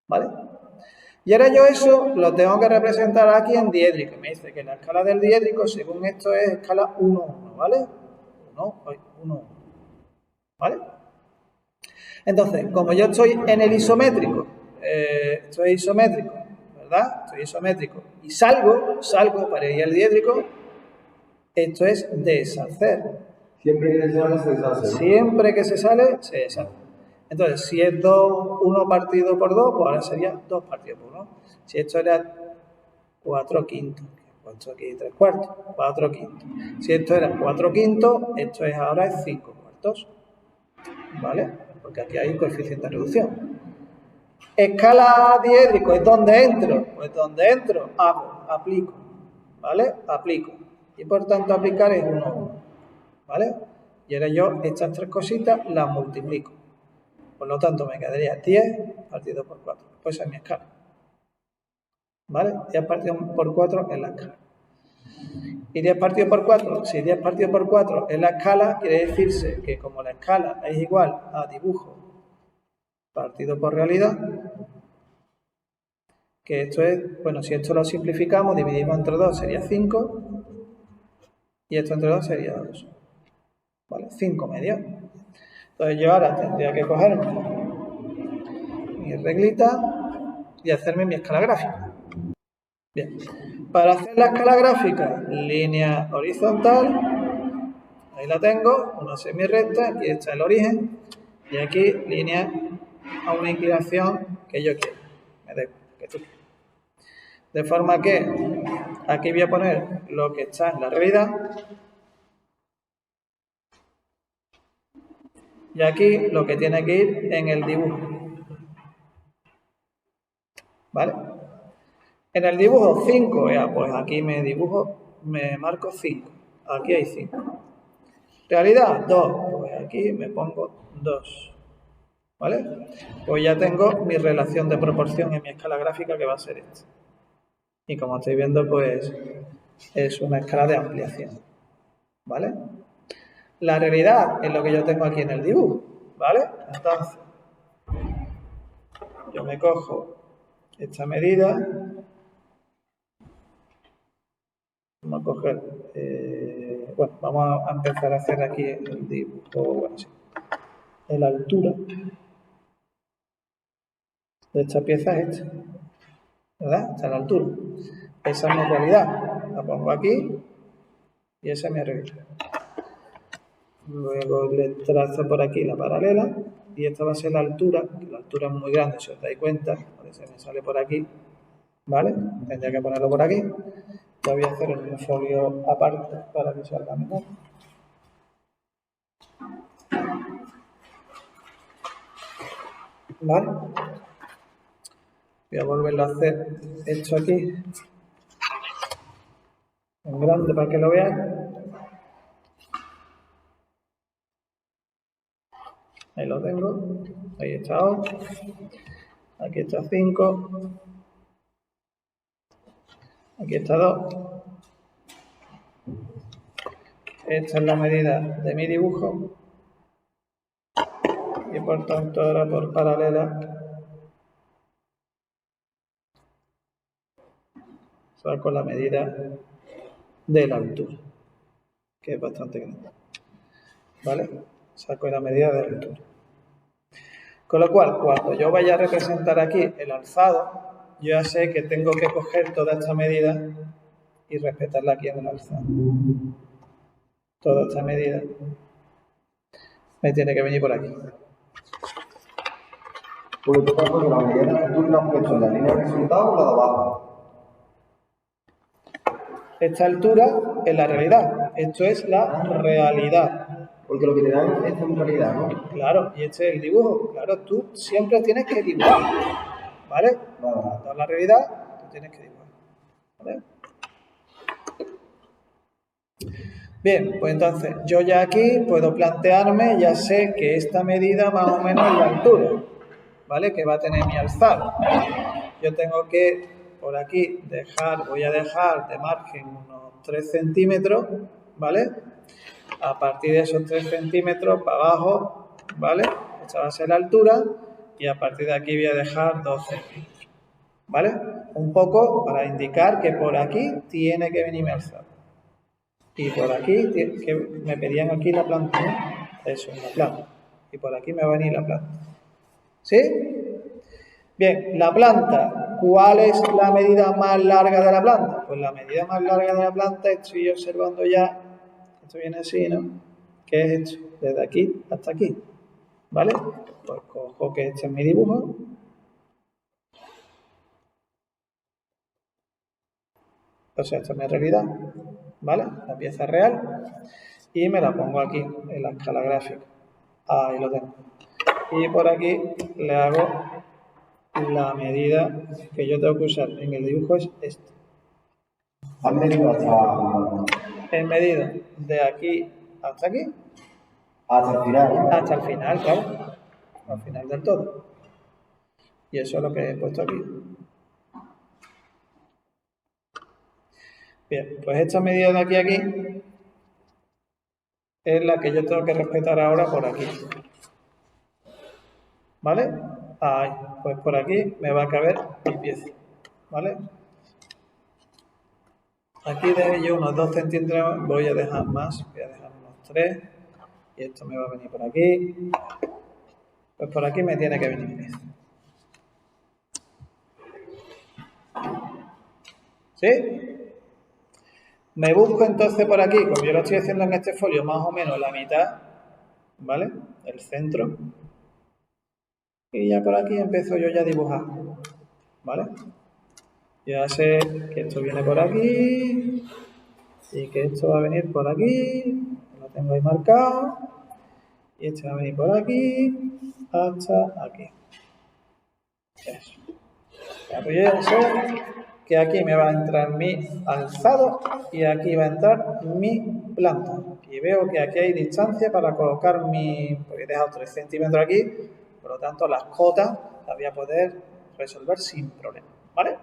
¿Vale? Y ahora yo eso lo tengo que representar aquí en diédrico. Me dice que la escala del diédrico, según esto, es escala 1,1, ¿vale? 1,1. ¿Vale? Entonces, como yo estoy en el isométrico, estoy isométrico, ¿verdad? Estoy isométrico y salgo para ir al diédrico, Esto es deshacer.
Siempre que se sale, se deshace.
Siempre que se sale, se deshace. Entonces, si es 1 partido por 2, pues ahora sería 2 partido por 1. Si esto era 4 quintos, 4 aquí 3 cuartos, 4 quintos. Si esto era 4 quintos, esto es ahora es 5 cuartos. ¿Vale? Porque aquí hay coeficiente de reducción. Escala diédrico, ¿es donde entro? Pues donde entro, hago, aplico. ¿Vale? Aplico. Y por tanto, aplicar es 1, 1. ¿Vale? Y ahora yo estas 3 cositas las multiplico. Por lo tanto, me quedaría 10 partido por 4. Pues esa es mi escala. ¿Vale? 10 partido por 4 es la escala. ¿Y 10 partido por 4? Si 10 partido por 4 es la escala, quiere decirse que como la escala es igual a dibujo partido por realidad, que esto es, bueno, si esto lo simplificamos, dividimos entre 2 sería 5, y esto entre 2 sería 2. ¿Vale? 5 medios. Entonces yo ahora tendría que coger mi reglita y hacerme mi escala gráfica. Bien, para hacer la escala gráfica, línea horizontal, ahí la tengo, una semirrecta, aquí está el origen, y aquí línea a una inclinación que yo quiero, me da igual, que tú quieras. De forma que aquí voy a poner lo que está en la realidad, y aquí lo que tiene que ir en el dibujo. ¿Vale? En el dibujo 5, pues aquí me marco 5. Aquí hay 5. Realidad 2, pues aquí me pongo 2. ¿Vale? Pues ya tengo mi relación de proporción en mi escala gráfica, que va a ser esta. Y como estáis viendo, pues es una escala de ampliación. ¿Vale? La realidad es lo que yo tengo aquí en el dibujo. ¿Vale? Entonces, yo me cojo esta medida. Vamos a coger, bueno, vamos a empezar a hacer aquí el dibujo, bueno, sí, la altura de esta pieza es esta, ¿verdad? Esta es la altura. Esa es mi realidad. La pongo aquí y esa es mi realidad. Luego le trazo por aquí la paralela y esta va a ser la altura, que la altura es muy grande, si os dais cuenta, por eso me sale por aquí, ¿vale? Tendría que ponerlo por aquí. Ya voy a hacer un folio aparte para que salga mejor. ¿Vale? Voy a volverlo a hacer esto aquí en grande para que lo veáis. Ahí lo tengo. Ahí está 8. Aquí está 5. Aquí está 2. Esta es la medida de mi dibujo. Y por tanto ahora por paralela saco la medida de la altura, que es bastante grande. ¿Vale? Saco la medida de la altura. Con lo cual, cuando yo vaya a representar aquí el alzado, yo ya sé que tengo que coger toda esta medida y respetarla aquí en el alzado. Toda esta medida me tiene que venir por aquí.
Pues tú pasas la medida de la altura la has puesto en la línea de resultado o la de abajo.
Esta altura es la realidad. Esto es la realidad.
Porque lo que te dan es en realidad, ¿no?
Claro, y este es el dibujo. Claro, tú siempre tienes que dibujar. ¿Vale?
Vale.
La realidad, tú tienes que dibujar. ¿Vale? Bien, pues entonces yo ya aquí puedo plantearme, ya sé que esta medida más o menos es la altura, ¿vale? Que va a tener mi alzado. Yo tengo que por aquí voy a dejar de margen unos 3 centímetros, ¿vale? A partir de esos 3 centímetros para abajo, ¿vale? Esta va a ser la altura y a partir de aquí voy a dejar 2 centímetros, ¿vale? Un poco para indicar que por aquí tiene que venir mi alzado. Y por aquí, que me pedían aquí la planta, ¿no? Eso, la planta. Y por aquí me va a venir la planta. ¿Sí? Bien, la planta, ¿cuál es la medida más larga de la planta? Pues la medida más larga de la planta, estoy observando ya, esto viene así, ¿no? ¿Qué es esto? Desde aquí hasta aquí, ¿vale? Pues cojo que este es mi dibujo. O sea, esta es mi realidad, ¿vale? La pieza real. Y me la pongo aquí, en la escala gráfica. Ahí lo tengo. Y por aquí le hago la medida que yo tengo que usar en el dibujo es esta.
¿Has medido hasta
He medido de aquí hasta aquí,
el final?
hasta el final, claro. Al final del todo. Y eso es lo que he puesto aquí. Bien, pues esta medida de aquí a aquí es la que yo tengo que respetar ahora por aquí. ¿Vale? Ahí, pues por aquí me va a caber mi pieza. ¿Vale? Aquí de yo unos 2 centímetros, voy a dejar más, voy a dejar unos 3. Y esto me va a venir por aquí. Pues por aquí me tiene que venir mi pieza. ¿Sí? Me busco entonces por aquí, como yo lo estoy haciendo en este folio, más o menos la mitad, ¿vale? El centro. Y ya por aquí empiezo yo ya a dibujar, ¿vale? Ya sé que esto viene por aquí y que esto va a venir por aquí, lo tengo ahí marcado, y este va a venir por aquí hasta aquí. Eso. Ya, pues yo ya sé que aquí me va a entrar mi alzado y aquí va a entrar mi planta. Y veo que aquí hay distancia para colocar porque he dejado 3 centímetros aquí, por lo tanto las cotas las voy a poder resolver sin problema, ¿vale?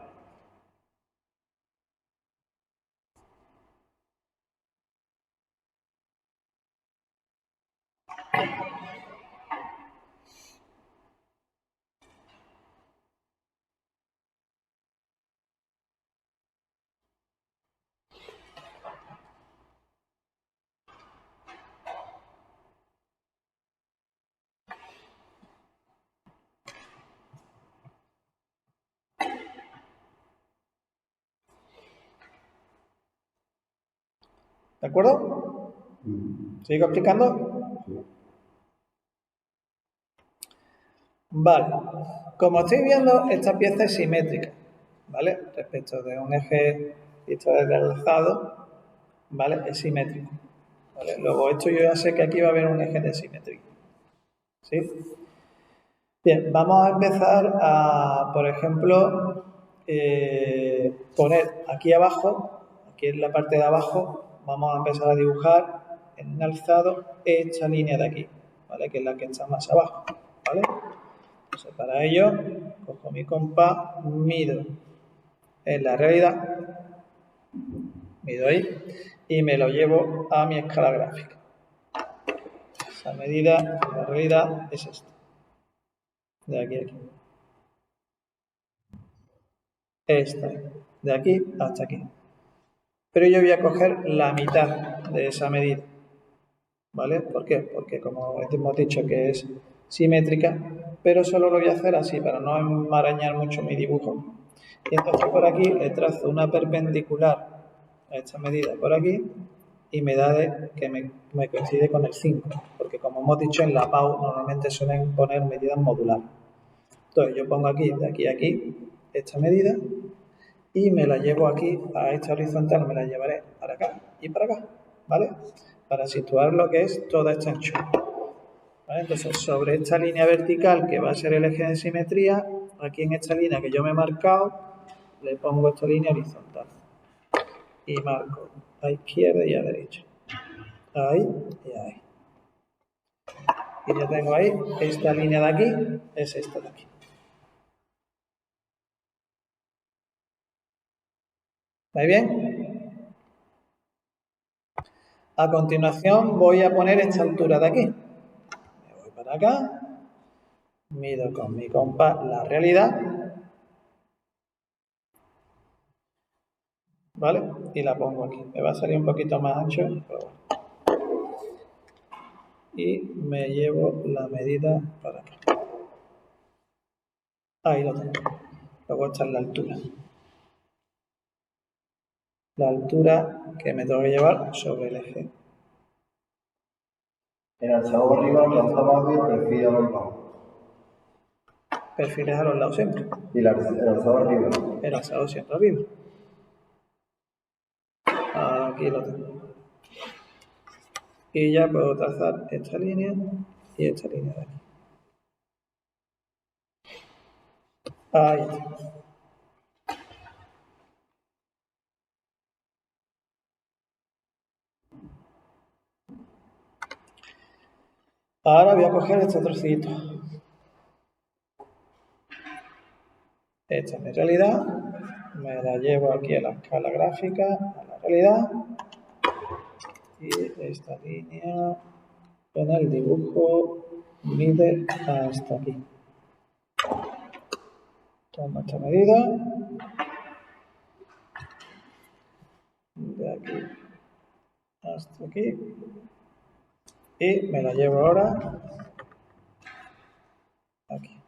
¿De acuerdo? ¿Sigo explicando? Vale. Como estáis viendo, esta pieza es simétrica, ¿vale? Respecto de un eje visto desde el alzado, ¿vale? Es simétrico. ¿Vale? Luego esto yo ya sé que aquí va a haber un eje de simetría. ¿Sí? Bien, vamos a empezar a, por ejemplo, poner aquí abajo, aquí en la parte de abajo, vamos a empezar a dibujar en un alzado esta línea de aquí, ¿vale? Que es la que está más abajo, ¿vale? Entonces, para ello, cojo mi compás, mido en la realidad, mido ahí, y me lo llevo a mi escala gráfica. Esa medida, la realidad, es esta. De aquí a aquí. Esta, de aquí hasta aquí. Pero yo voy a coger la mitad de esa medida. ¿Vale? ¿Por qué? Porque como hemos dicho que es simétrica, pero solo lo voy a hacer así para no enmarañar mucho mi dibujo. Y entonces por aquí le trazo una perpendicular a esta medida por aquí y me da que me coincide con el 5, porque como hemos dicho en la PAU normalmente suelen poner medidas modulares. Entonces yo pongo aquí, de aquí a aquí, esta medida y me la llevo aquí a esta horizontal, me la llevaré para acá y para acá, ¿vale? Para situar lo que es toda esta anchura. ¿Vale? Entonces, sobre esta línea vertical que va a ser el eje de simetría, aquí en esta línea que yo me he marcado, le pongo esta línea horizontal. Y marco a izquierda y a derecha. Ahí y ahí. Y ya tengo ahí, esta línea de aquí es esta de aquí. ¿Vais bien? A continuación voy a poner esta altura de aquí. Me voy para acá, mido con mi compás la realidad, ¿vale? Y la pongo aquí. Me va a salir un poquito más ancho, pero bueno. Y me llevo la medida para acá. Ahí lo tengo. Luego esta es la altura. La altura que me tengo que llevar sobre el eje.
El alzado arriba, el alzado abajo y el perfil a los lados.
Perfiles a los lados siempre.
Y el alzado arriba.
El alzado siempre arriba. Aquí lo tengo. Y ya puedo trazar esta línea y esta línea de aquí. Ahí está. Ahora voy a coger este trocito. Esta es mi realidad. Me la llevo aquí a la escala gráfica, a la realidad. Y esta línea en el dibujo mide hasta aquí. Tomo esta medida. De aquí hasta aquí. Y me la llevo ahora aquí.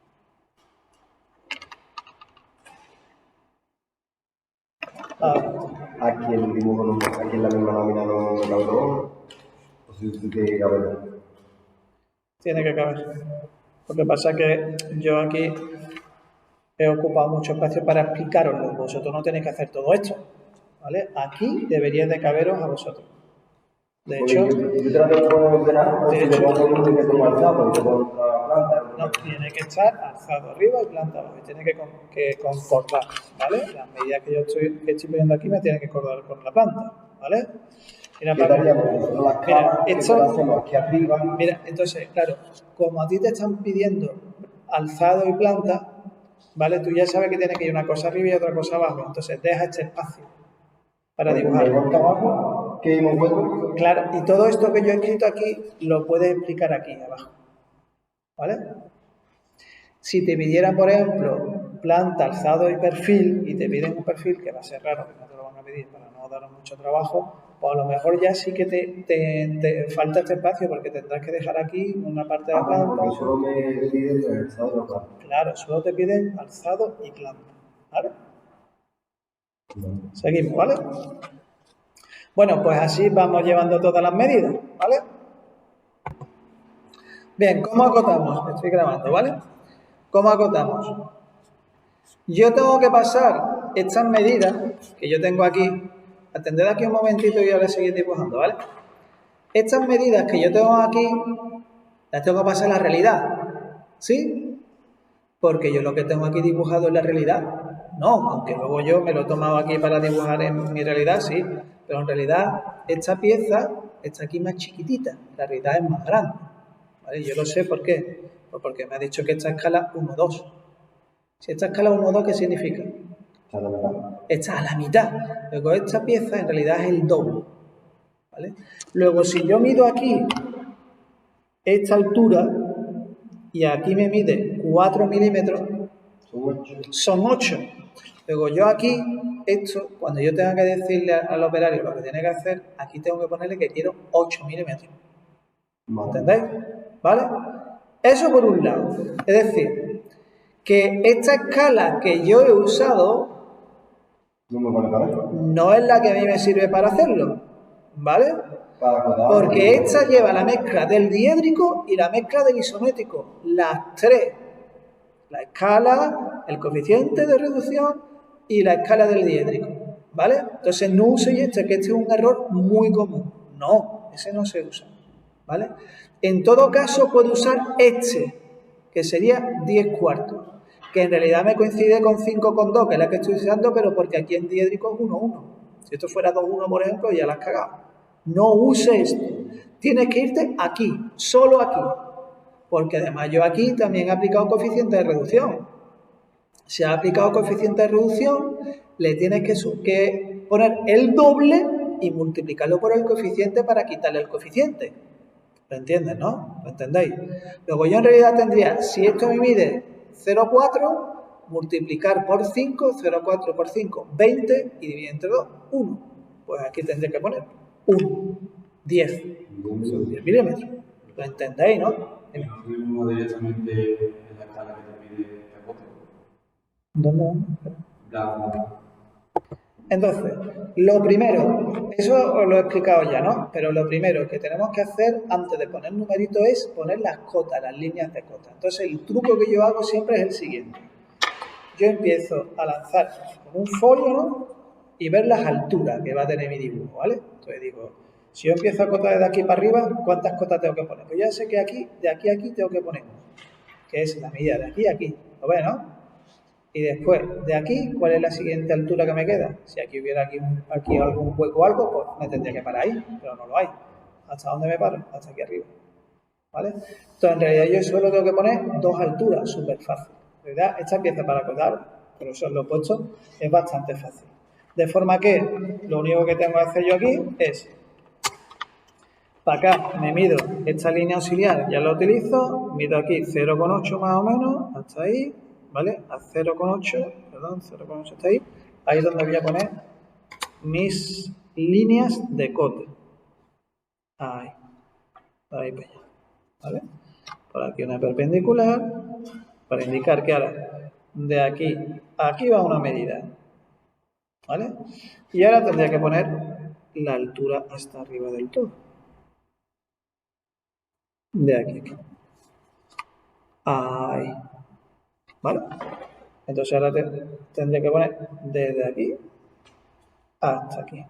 Aquí el dibujo, no, aquí en la misma lámina no me cabe todo. O si tiene que caber.
Tiene que caber. Lo que pasa es que yo aquí he ocupado mucho espacio para explicaroslo. Vosotros no tenéis que hacer todo esto. ¿Vale? Aquí debería de caberos a vosotros. De hecho,
yo trato de ordenar, si le pongo un que tengo alzado, porque tengo otra planta.
no, tiene que estar alzado arriba y planta abajo. Y tiene que concordar, ¿vale? Las medidas que yo estoy poniendo aquí me tienen que concordar con la planta, ¿vale? Mira,
¿Qué daríamos? Nosotros las caras que hacemos aquí arriba.
Mira, entonces, claro, como a ti te están pidiendo alzado y planta, ¿vale? Tú ya sabes que tiene que ir una cosa arriba y otra cosa abajo. Entonces, deja este espacio para dibujar.
Abajo, ¿qué hemos puesto?
Claro, y todo esto que yo he escrito aquí lo puedes explicar aquí abajo. ¿Vale? Si te pidieran, por ejemplo, planta, alzado y perfil, y te piden un perfil que va a ser raro, que no te lo van a pedir para no daros mucho trabajo, pues a lo mejor ya sí que te falta este espacio porque tendrás que dejar aquí una parte de la planta.
Porque solo me piden el alzado y la planta.
Claro, solo te piden alzado y planta. ¿Vale? Seguimos, ¿vale? Bueno, pues así vamos llevando todas las medidas, ¿vale? Bien, ¿cómo acotamos? Estoy grabando, ¿vale? ¿Cómo acotamos? Yo tengo que pasar estas medidas que yo tengo aquí. Atended aquí un momentito y yo les seguir dibujando, ¿vale? Estas medidas que yo tengo aquí, las tengo que pasar a la realidad, ¿sí? Porque yo lo que tengo aquí dibujado es la realidad. No, aunque luego yo me lo he tomado aquí para dibujar en mi realidad, sí. Pero en realidad esta pieza está aquí más chiquitita. La realidad es más grande. ¿Vale? Yo lo sé, ¿por qué? Pues porque me ha dicho que esta escala 1, 2. Si esta escala 1, 2, ¿qué significa?
Está a la mitad.
Está a la mitad. Luego esta pieza en realidad es el doble. ¿Vale? Luego si yo mido aquí esta altura y aquí me mide 4 milímetros, son 8. Luego yo aquí, esto, cuando yo tenga que decirle al operario lo que tiene que hacer, aquí tengo que ponerle que quiero 8 milímetros. ¿Entendéis? ¿Vale? Eso por un lado. Es decir, que esta escala que yo he usado no es la que a mí me sirve para hacerlo. ¿Vale? Porque esta lleva la mezcla del diédrico y la mezcla del isométrico. Las tres. La escala, el coeficiente de reducción y la escala del diédrico. ¿Vale? Entonces no uséis este, que este es un error muy común. No, ese no se usa. ¿Vale? En todo caso puedo usar este, que sería 10 cuartos, que en realidad me coincide con 5,2, que es la que estoy usando, pero porque aquí en diédrico es 1,1. Si esto fuera 2,1, por ejemplo, ya la has cagado. No uses esto. Tienes que irte aquí, solo aquí. Porque además yo aquí también he aplicado coeficiente de reducción. Si ha aplicado coeficiente de reducción, le tienes que poner el doble y multiplicarlo por el coeficiente para quitarle el coeficiente. ¿Lo entiendes, no? ¿Lo entendéis? Luego yo en realidad tendría, si esto me mide 0,4, multiplicar por 5, 0,4 por 5, 20 y dividir entre 2, 1. Pues aquí tendré que poner 1, 10. Son 10 milímetros. ¿Lo entendéis, no?
¿No es lo mismo directamente en la escala que te pide el bote?
¿Dónde?
Gafas.
Entonces, lo primero, eso os lo he explicado ya, ¿no? Pero lo primero que tenemos que hacer antes de poner numeritos es poner las cotas, las líneas de cotas. Entonces, el truco que yo hago siempre es el siguiente. Yo empiezo a lanzar con un folio, ¿no? Y ver las alturas que va a tener mi dibujo, ¿vale? Entonces digo, si yo empiezo a cotar desde aquí para arriba, ¿cuántas cotas tengo que poner? Pues ya sé que aquí, de aquí a aquí tengo que poner una, que es la medida de aquí a aquí. ¿Lo ves, no? Y después, de aquí, ¿cuál es la siguiente altura que me queda? Si aquí hubiera aquí algún hueco o algo, pues me tendría que parar ahí, pero no lo hay. ¿Hasta dónde me paro? Hasta aquí arriba. ¿Vale? Entonces, en realidad yo solo tengo que poner dos alturas, súper fácil. En realidad, esta pieza para acotar, pero eso lo he puesto, es bastante fácil. De forma que lo único que tengo que hacer yo aquí es, para acá me mido esta línea auxiliar, ya la utilizo, mido aquí 0,8 más o menos, hasta ahí, ¿vale? A 0,8, perdón, 0,8 hasta ahí. Ahí es donde voy a poner mis líneas de cote. Ahí, ahí para allá, ¿vale? Por aquí una perpendicular, para indicar que ahora de aquí a aquí va una medida, ¿vale? Y ahora tendría que poner la altura hasta arriba del todo. De aquí a aquí. Ahí, ¿vale? Entonces ahora tendría que poner desde aquí hasta aquí.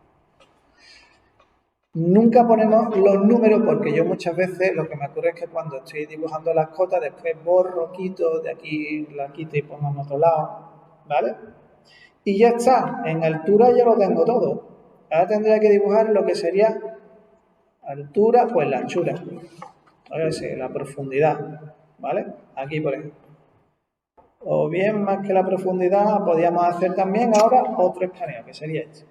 Nunca ponemos los números porque yo muchas veces lo que me ocurre es que cuando estoy dibujando las cotas después borro, quito, de aquí la quito y pongo en otro lado, ¿vale? Y ya está, en altura ya lo tengo todo. Ahora tendría que dibujar lo que sería altura, pues la anchura, ¿vale? La profundidad, ¿vale? Aquí por ejemplo. O bien más que la profundidad podríamos hacer también ahora otro escaneo, que sería este.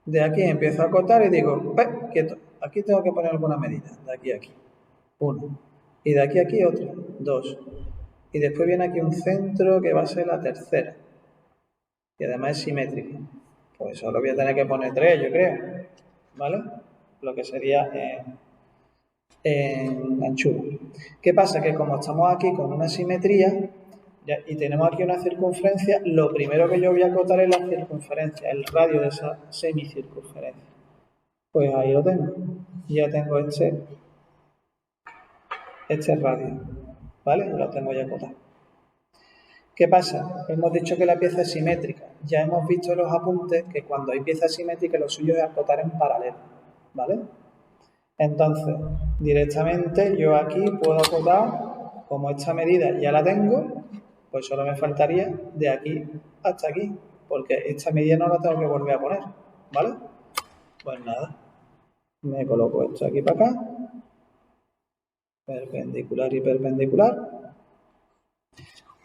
De aquí empiezo a acotar y digo, quieto, aquí tengo que poner alguna medida, de aquí a aquí, 1. Y de aquí a aquí otra, 2. Y después viene aquí un centro que va a ser la tercera. Y además es simétrico. Pues solo voy a tener que poner 3, yo creo, ¿vale? Lo que sería en anchura. ¿Qué pasa? Que como estamos aquí con una simetría y tenemos aquí una circunferencia, lo primero que yo voy a acotar es la circunferencia, el radio de esa semicircunferencia. Pues ahí lo tengo. Ya tengo este radio, ¿vale? Lo tengo ya acotado. ¿Qué pasa? Hemos dicho que la pieza es simétrica. Ya hemos visto en los apuntes que cuando hay piezas simétricas lo suyo es acotar en paralelo, ¿vale? Entonces, directamente yo aquí puedo acotar, como esta medida ya la tengo, pues solo me faltaría de aquí hasta aquí, porque esta medida no la tengo que volver a poner, ¿vale? Pues nada, me coloco esto aquí para acá, perpendicular y perpendicular,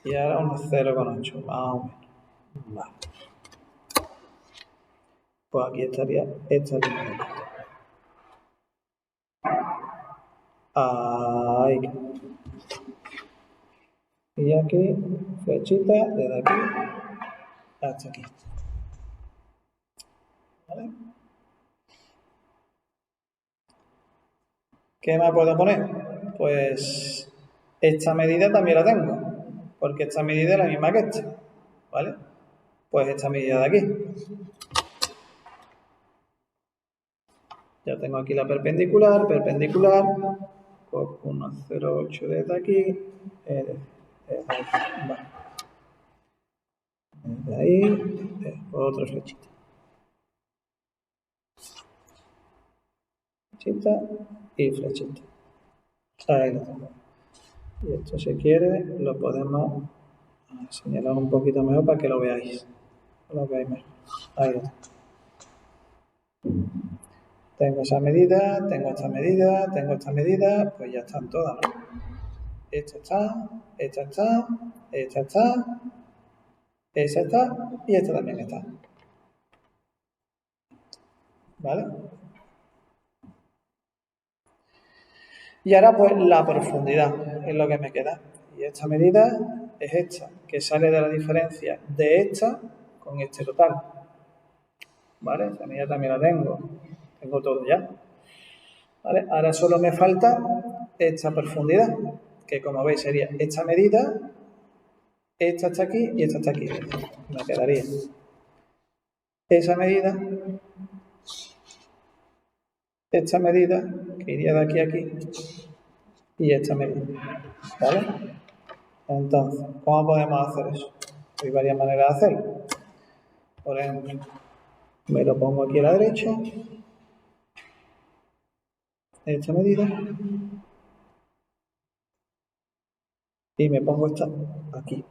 y ahora unos 0,8, más o menos. Vale. Pues aquí estaría esta línea. Ahí. Y aquí, flechita, desde aquí hasta aquí. ¿Vale? ¿Qué más puedo poner? Pues esta medida también la tengo, porque esta medida es la misma que esta, ¿vale? Pues esta medida de aquí. Ya tengo aquí la perpendicular, cojo 1,08 desde aquí, vale. Desde ahí, otra flechita. Flechita y flechita. Ahí lo tengo. Y esto, si quiere, lo podemos señalar un poquito mejor para que lo veáis. Lo veáis mejor. Ahí lo tengo. Tengo esa medida, tengo esta medida, tengo esta medida, pues ya están todas, ¿no? Esta está, esta está, esta está, esa está y esta también está. ¿Vale? Y ahora pues la profundidad es lo que me queda. Y esta medida es esta, que sale de la diferencia de esta con este total. ¿Vale? Esta medida también la tengo. Tengo todo ya. ¿Vale? Ahora solo me falta esta profundidad, que como veis sería esta medida esta está aquí y esta está aquí. Me quedaría esa medida, esta medida, que iría de aquí a aquí, y esta medida, ¿vale? Entonces, ¿cómo podemos hacer eso? Hay varias maneras de hacerlo. Por ejemplo, me lo pongo aquí a la derecha, esta medida, y me pongo esta aquí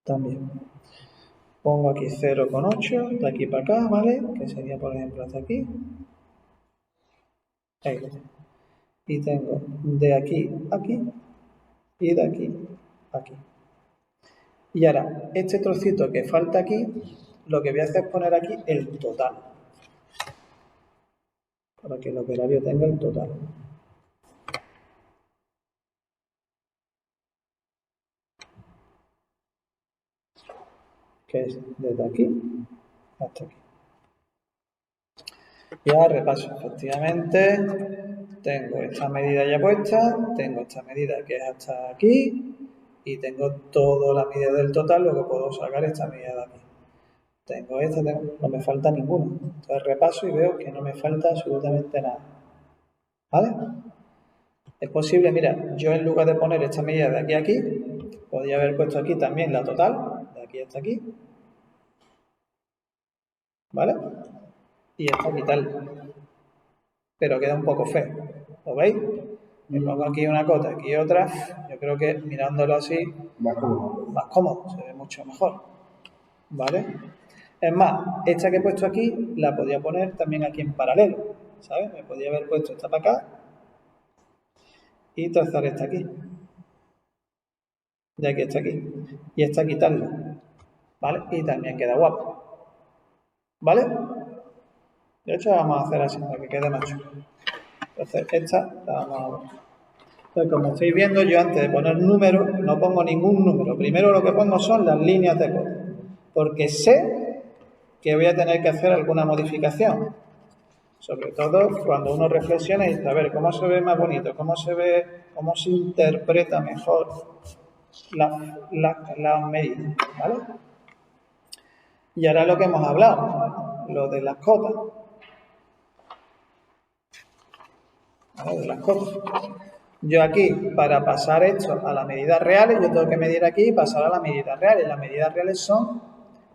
también. Pongo aquí 0,8 de aquí para acá, ¿vale? Que sería, por ejemplo, hasta aquí. Ahí lo tengo. Y tengo de aquí a aquí y de aquí a aquí. Y ahora, este trocito que falta aquí, lo que voy a hacer es poner aquí el total. Para que el operario tenga el total. Que es desde aquí hasta aquí. Y ahora repaso. Efectivamente, tengo esta medida ya puesta, tengo esta medida que es hasta aquí, y tengo toda la medida del total, luego puedo sacar esta medida de aquí. Tengo esta, no me falta ninguna. Entonces repaso y veo que no me falta absolutamente nada. ¿Vale? Es posible, mira, yo en lugar de poner esta medida de aquí a aquí, podría haber puesto aquí también la total, de aquí hasta aquí. ¿Vale? Y esta quitarla. Pero queda un poco feo. ¿Lo veis? Me pongo aquí una cota, aquí otra. Yo creo que mirándolo así, más cómodo, se ve mucho mejor. ¿Vale? Es más, esta que he puesto aquí, la podía poner también aquí en paralelo. ¿Sabes? Me podía haber puesto esta para acá y trazar esta aquí. De aquí hasta aquí. Y esta quitarla. ¿Vale? Y también queda guapo. ¿Vale? De hecho, vamos a hacer así para que quede más chulo. Entonces, esta la vamos a ver. Entonces, como estáis viendo, yo antes de poner números, no pongo ningún número. Primero lo que pongo son las líneas de código. Porque sé que voy a tener que hacer alguna modificación. Sobre todo cuando uno reflexiona y dice, a ver, ¿cómo se ve más bonito? ¿Cómo se ve, cómo se interpreta mejor las medidas? ¿Vale? Y ahora lo que hemos hablado, lo de las cotas. ¿Vale? De las cotas. Yo aquí, para pasar esto a las medidas reales, yo tengo que medir aquí y pasar a las medidas reales. Las medidas reales son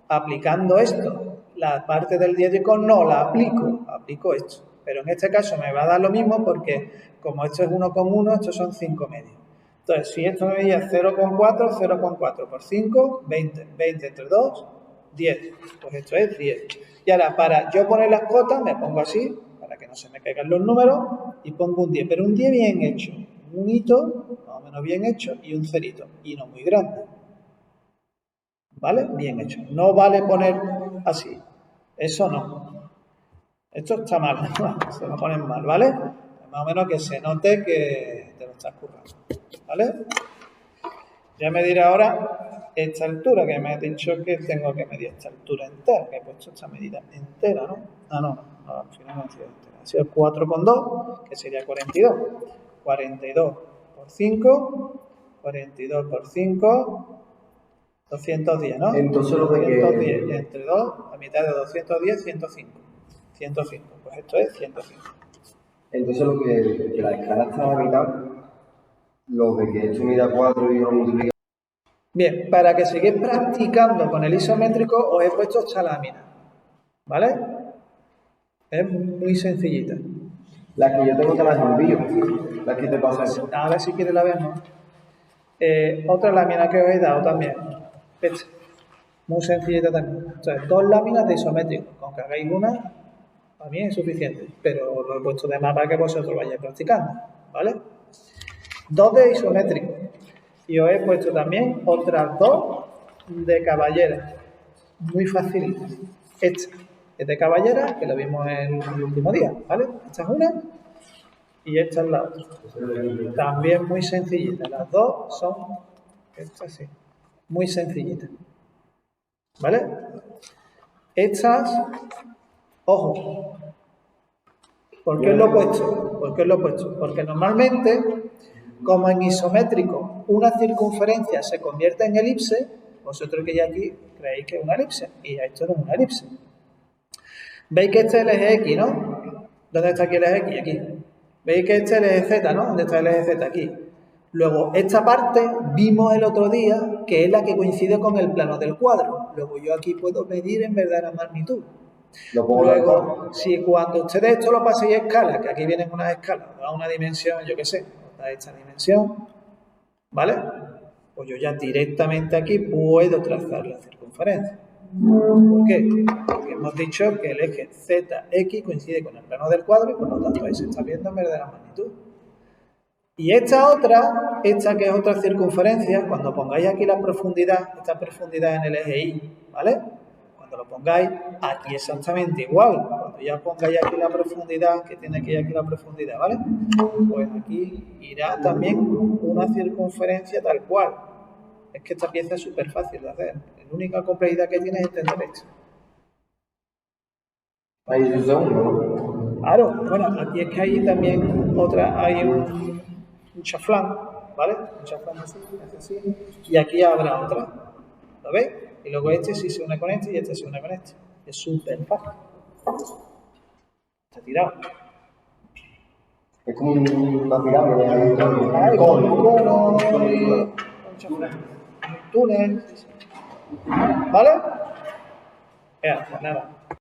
aplicando esto. La parte del diédrico no la aplico esto. Pero en este caso me va a dar lo mismo porque como esto es 1,1, estos son 5 medios. Entonces, si esto me medía 0,4, 0,4 por 5, 20. 20 entre 2, 10. Pues esto es 10. Y ahora, para yo poner las cotas, me pongo así, para que no se me caigan los números, y pongo un 10. Pero un 10 bien hecho. Un hito, más o menos bien hecho, y un cerito. Y no muy grande. ¿Vale? Bien hecho. No vale poner así. Eso no. Esto está mal. Se lo ponen mal, ¿vale? Más o menos que se note que te lo estás currando. ¿Vale? Ya mediré ahora esta altura, que me ha dicho que tengo que medir esta altura entera, que he puesto esta medida entera, ¿no? Ah, no, al final no ha sido entera. Ha sido 4,2, que sería 42. 42 por 5, 42 por 5, 210, ¿no?
Entonces lo de
210 entre 2, a mitad de 210, 105. 105, pues esto es 105.
Entonces lo que la escala está a la mitad, lo de que esto mida 4 y yo lo multiplico.
Bien, para que sigáis practicando con el isométrico, os he puesto esta lámina. ¿Vale? Es muy sencillita.
Las que yo tengo te las envío, las que te pasan.
A ver si quieres la vemos. Otra lámina que os he dado también. Esta. Muy sencillita también. Entonces, 2 láminas de isométrico. Con que hagáis una, para mí es suficiente. Pero lo he puesto de más para que vosotros vayáis practicando. ¿Vale? 2 de isométrico. Y os he puesto también otras 2 de caballera. Muy facilitas. Esta es de caballera, que lo vimos en el último día. ¿Vale? Esta es una. Y esta es la otra. También muy sencillita. Las dos son, estas sí, muy sencillitas. ¿Vale? Estas, ojo. ¿Por qué os lo he puesto? ¿Por qué os lo he puesto? Porque normalmente, como en isométrico una circunferencia se convierte en elipse, vosotros que ya aquí creéis que es una elipse, y esto no es una elipse. ¿Veis que este es el eje X, no? ¿Dónde está aquí el eje X? Aquí. ¿Veis que este es el eje Z, no? ¿Dónde está el eje Z? Aquí. Luego, esta parte vimos el otro día que es la que coincide con el plano del cuadro. Luego yo aquí puedo medir en verdadera magnitud. Luego, si cuando ustedes esto lo paséis a escala, que aquí vienen unas escalas, da una dimensión, yo qué sé, da esta dimensión, ¿vale? Pues yo ya directamente aquí puedo trazar la circunferencia. ¿Por qué? Porque hemos dicho que el eje ZX coincide con el plano del cuadro y por lo tanto ahí se está viendo en verdadera magnitud. Y esta otra, esta que es otra circunferencia, cuando pongáis aquí la profundidad, esta profundidad en el eje Y, ¿vale? Cuando lo pongáis aquí exactamente igual, cuando ya pongáis aquí la profundidad, que tiene que ir aquí la profundidad, ¿vale? Pues aquí irá también una circunferencia tal cual. Es que esta pieza es súper fácil de hacer. La única complejidad que tiene es entender esto.
Ahí es uno.
Claro, bueno, aquí es que hay también otra, hay un chaflán, ¿vale? Un chaflán así, y aquí habrá otra, ¿lo veis? Y luego este sí se une con este y este se une con este. Es súper fácil. Está tirado.
Es como una pirámide.
Hay un cono y un chaflán. Un túnel. ¿Vale? Pues nada.